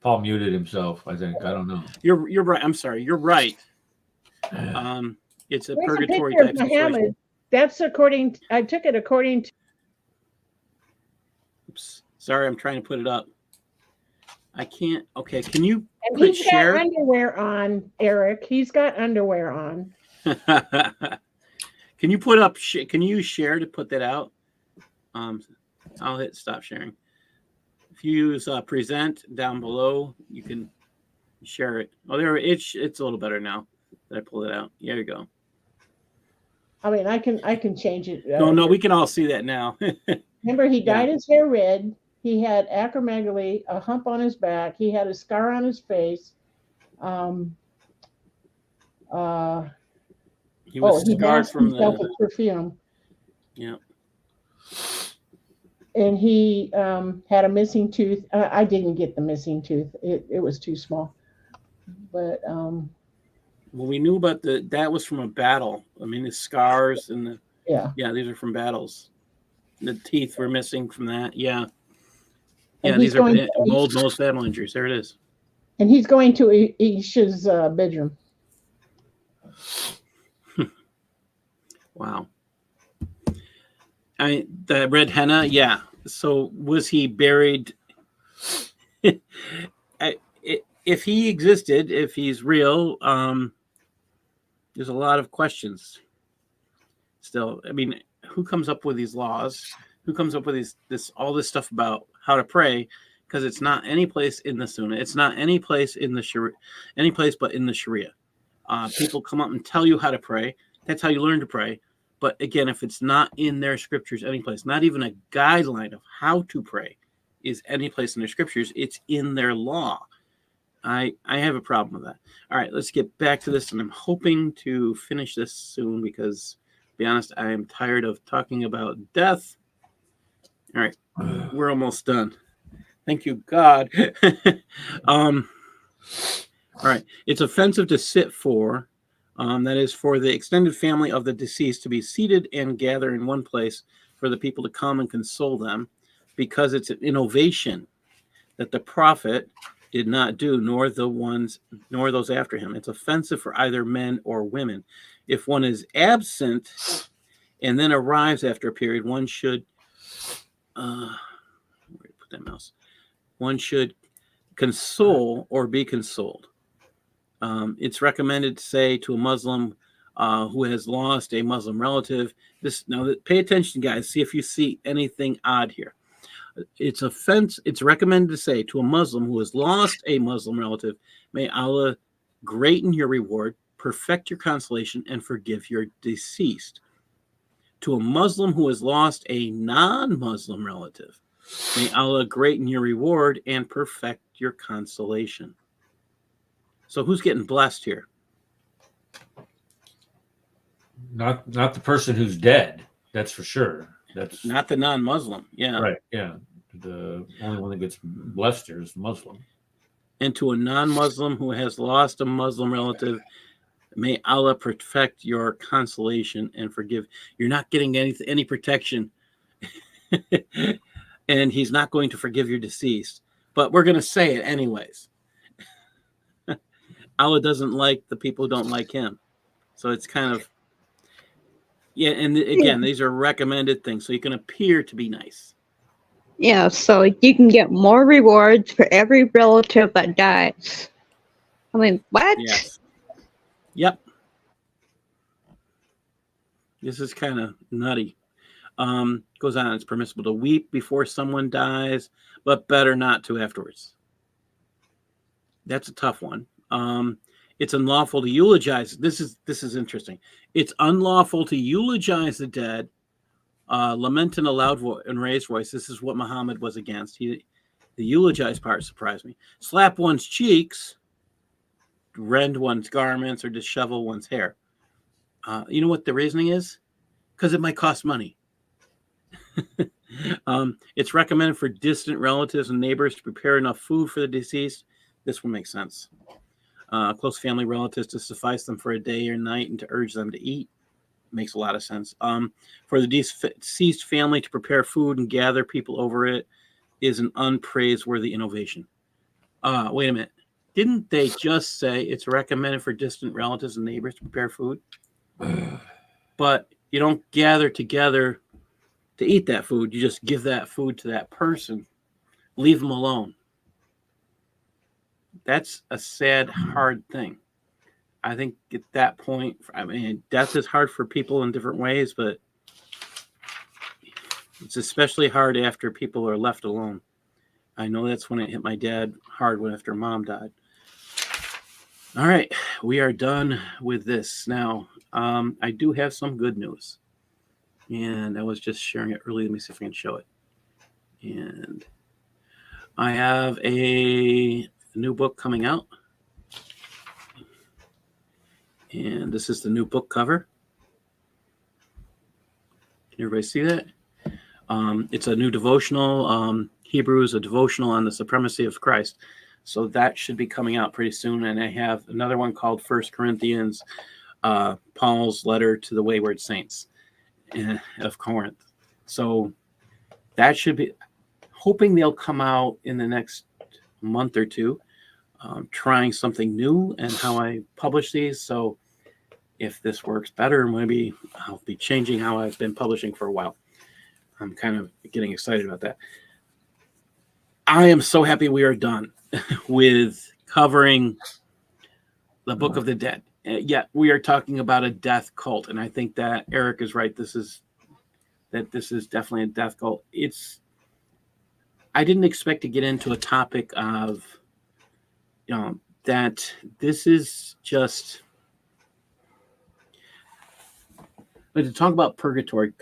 Paul muted himself. I think. I don't know. You're right. I'm sorry. You're right. It's a purgatory type situation. That's according. I took it according to. Oops. Sorry, I'm trying to put it up. I can't. Okay, can you And put he's share? got underwear on, Eric. He's got underwear on. Can you put up? Can you share to put that out? I'll hit stop sharing. If you use present down below, you can share it. Oh, there it's a little better now that I pulled it out. There you go. I mean, I can change it. No, we can all see that now. Remember, he dyed his hair red. He had acromegaly, a hump on his back. He had a scar on his face. He was He scarred masked from himself the. with perfume. Yeah. And he had a missing tooth. I didn't get the missing tooth. It was too small. But Well, we knew about that was from a battle. I mean, the scars and the yeah. these are from battles. The teeth were missing from that. Yeah. And Yeah, these are bold nose battle injuries. There it is. And he's going to Isha's bedroom. Wow. The red henna, yeah. So was he buried? If he existed, if he's real, there's a lot of questions. Still, I mean, who comes up with these laws? Who comes up with all this stuff about how to pray? Because it's not any place in the Sunnah. It's not any place in the Sharia, any place but in the Sharia. People come up and tell you how to pray. That's how you learn to pray. But again, if it's not in their scriptures, any place, not even a guideline of how to pray is any place in their scriptures, it's in their law. I have a problem with that. All right, let's get back to this, and I'm hoping to finish this soon because, to be honest, I am tired of talking about death. All right, we're almost done. Thank you, God. All right, it's offensive to sit for. That is for the extended family of the deceased to be seated and gather in one place for the people to come and console them, because it's an innovation that the prophet did not do, nor those after him. It's offensive for either men or women. If one is absent and then arrives after a period, one should one should console or be consoled. It's recommended to say to a Muslim who has lost a Muslim relative. Pay attention, guys. See if you see anything odd here. It's recommended to say to a Muslim who has lost a Muslim relative, may Allah greaten your reward, perfect your consolation, and forgive your deceased. To a Muslim who has lost a non-Muslim relative, may Allah greaten your reward and perfect your consolation. So who's getting blessed here? Not the person who's dead. That's for sure. That's not the non-Muslim. Yeah. Right. Yeah. The only one that gets blessed here is Muslim. And to a non-Muslim who has lost a Muslim relative, may Allah perfect your consolation and forgive. You're not getting any protection. And he's not going to forgive your deceased. But we're going to say it anyways. Allah doesn't like the people who don't like him. So it's kind of, and again, these are recommended things. So you can appear to be nice. Yeah, so you can get more rewards for every relative that dies. I mean, what? Yes. Yep. This is kind of nutty. Goes on, it's permissible to weep before someone dies, but better not to afterwards. That's a tough one. It's unlawful to eulogize. This is interesting. It's unlawful to eulogize the dead, lament in a loud and raised voice. This is what Muhammad was against. The eulogize part surprised me. Slap one's cheeks, rend one's garments, or dishevel one's hair. You know what the reasoning is? Because it might cost money. It's recommended for distant relatives and neighbors to prepare enough food for the deceased. This will make sense. Close family relatives to suffice them for a day or night and to urge them to eat. Makes a lot of sense. For the deceased family to prepare food and gather people over it is an unpraiseworthy innovation. Wait a minute. Didn't they just say it's recommended for distant relatives and neighbors to prepare food? But you don't gather together to eat that food. You just give that food to that person. Leave them alone. That's a sad, hard thing. I think at that point, I mean, death is hard for people in different ways, but it's especially hard after people are left alone. I know that's when it hit my dad hard after mom died. All right, we are done with this. Now, I do have some good news. And I was just sharing it earlier. Let me see if I can show it. And I have a new book coming out. And this is the new book cover. Can everybody see that? It's a new devotional. Hebrews, a devotional on the supremacy of Christ. So that should be coming out pretty soon. And I have another one called 1 Corinthians, Paul's letter to the wayward saints of Corinth. So that should be, hoping they'll come out in the next month or two. Trying something new and how I publish these. So if this works better, maybe I'll be changing how I've been publishing for a while. I'm kind of getting excited about that. I am so happy we are done with covering the Book of the Dead. Yet we are talking about a death cult, and I think that Eric is right. This is definitely a death cult. I didn't expect to get into a topic of, that this is just. But to talk about purgatory,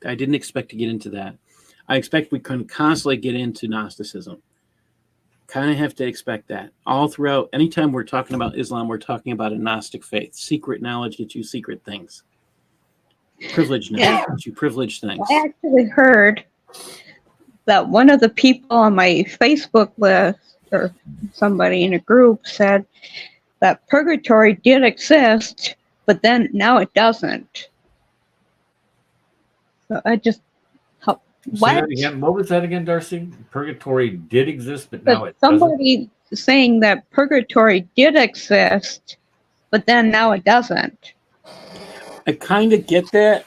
I didn't expect to get into that. I expect we can constantly get into Gnosticism. Kind of have to expect that. All throughout, anytime we're talking about Islam, we're talking about a Gnostic faith. Secret knowledge gets you secret things. Privileged knowledge gets you privileged things. I actually heard that one of the people on my Facebook list, or somebody in a group, said that purgatory did exist, but then now it doesn't. So I just, Say what? that again. What was that again, Darcy? Purgatory did exist, but now it Somebody saying that purgatory did exist, but then now it doesn't. I kind of get that.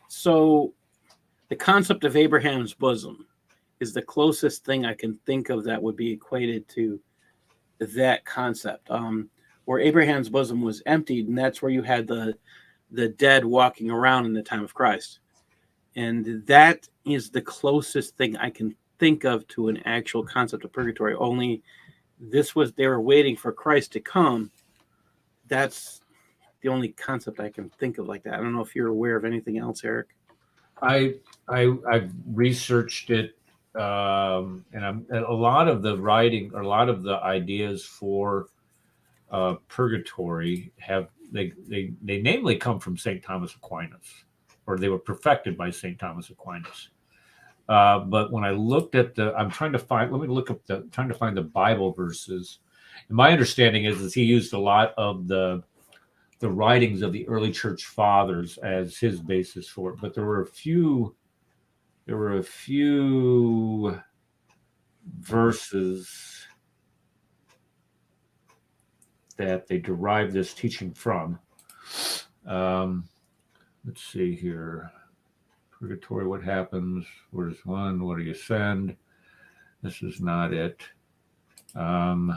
So the concept of Abraham's bosom is the closest thing I can think of that would be equated to that concept, where Abraham's bosom was emptied, and that's where you had the dead walking around in the time of Christ. And that is the closest thing I can think of to an actual concept of purgatory. Only they were waiting for Christ to come. That's the only concept I can think of like that. I don't know if you're aware of anything else, Eric. I've researched it, and a lot of the writing, or a lot of the ideas for purgatory they namely come from St. Thomas Aquinas, or they were perfected by St. Thomas Aquinas. But when I looked at trying to find the Bible verses. And my understanding is he used a lot of the writings of the early church fathers as his basis for it. But there were a few verses that they derived this teaching from. Let's see here. Purgatory, what happens? Where's one? What do you send? This is not it. Where's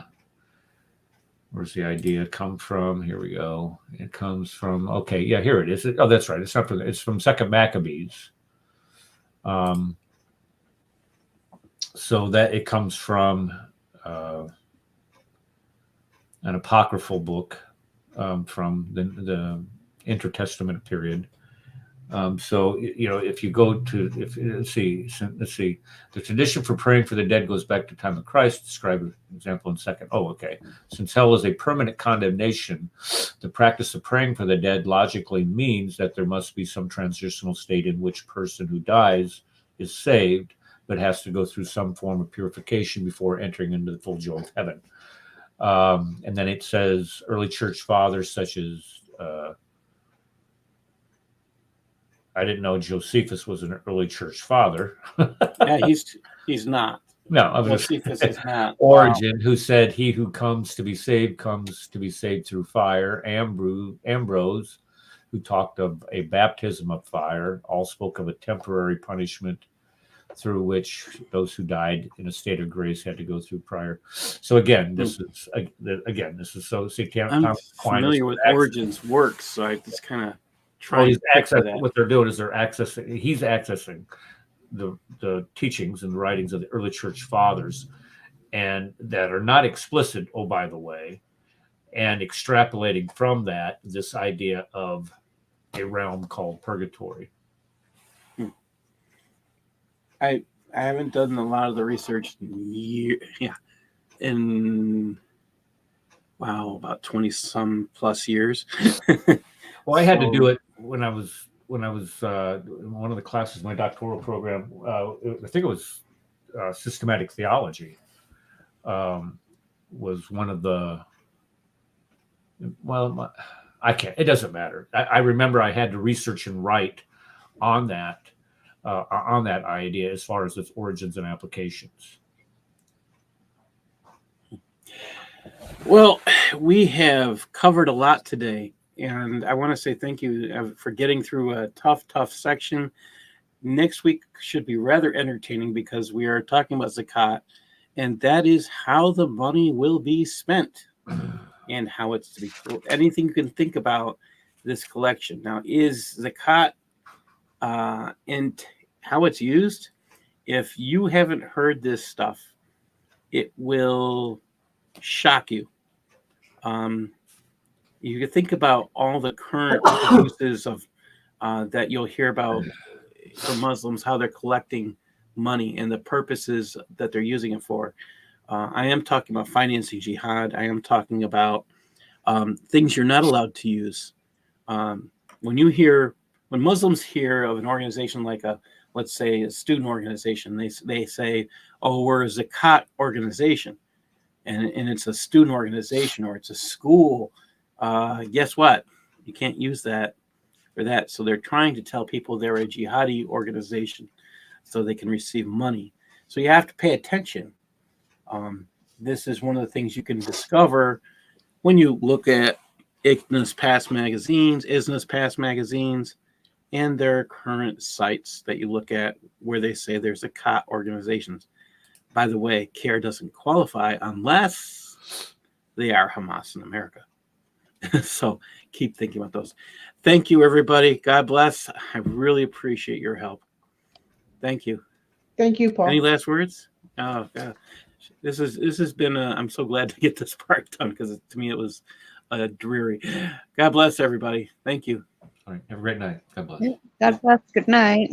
the idea come from? Here we go. It comes from, okay, yeah, here it is. Oh, that's right. It's from Second Maccabees. So that it comes from an apocryphal book from the intertestament period. So if you go to let's see, the tradition for praying for the dead goes back to the time of Christ. Describe an example in second. Oh, okay. Since hell is a permanent condemnation, the practice of praying for the dead logically means that there must be some transitional state in which person who dies is saved, but has to go through some form of purification before entering into the full joy of heaven. And then it says early church fathers such as I didn't know Josephus was an early church father. Yeah, he's not. No, Josephus is not. Origen, who said, "He who comes to be saved comes to be saved through fire." Ambrose, who talked of a baptism of fire, all spoke of a temporary punishment through which those who died in a state of grace had to go through prior. So again, this is so. I'm familiar with Origen's works, so I just kind of. What they're doing is he's accessing the teachings and the writings of the early church fathers, and that are not explicit, oh, by the way, and extrapolating from that this idea of a realm called purgatory. I I haven't done a lot of the research in about 20 some plus years. Well, I had to do it when I was in one of the classes, my doctoral program. I think it was systematic theology. Was one of the I can't. It doesn't matter. I remember I had to research and write on that idea as far as its origins and applications. Well, we have covered a lot today, and I want to say thank you for getting through a tough section. Next week should be rather entertaining because we are talking about zakat, and that is how the money will be spent and how it's to be. Anything you can think about this collection. Now, is zakat and how it's used? If you haven't heard this stuff, it will shock you. You can think about all the current uses of that you'll hear about for Muslims, how they're collecting money and the purposes that they're using it for. I am talking about financing jihad. I am talking about things you're not allowed to use. When Muslims hear of an organization like let's say a student organization, they say, "Oh, we're a zakat organization," and it's a student organization or it's a school. Guess what? You can't use that for that. So they're trying to tell people they're a jihadi organization so they can receive money. So you have to pay attention. This is one of the things you can discover when you look at ISNA's past magazines, and their current sites that you look at where they say there's zakat organizations. By the way, CARE doesn't qualify unless they are Hamas in America. So keep thinking about those. Thank you, everybody. God bless. I really appreciate your help. Thank you. Thank you, Paul. Any last words? Oh, God. This has been I'm so glad to get this part done because to me it was dreary. God bless everybody. Thank you. All right. Have a great night. God bless. God bless. Good night.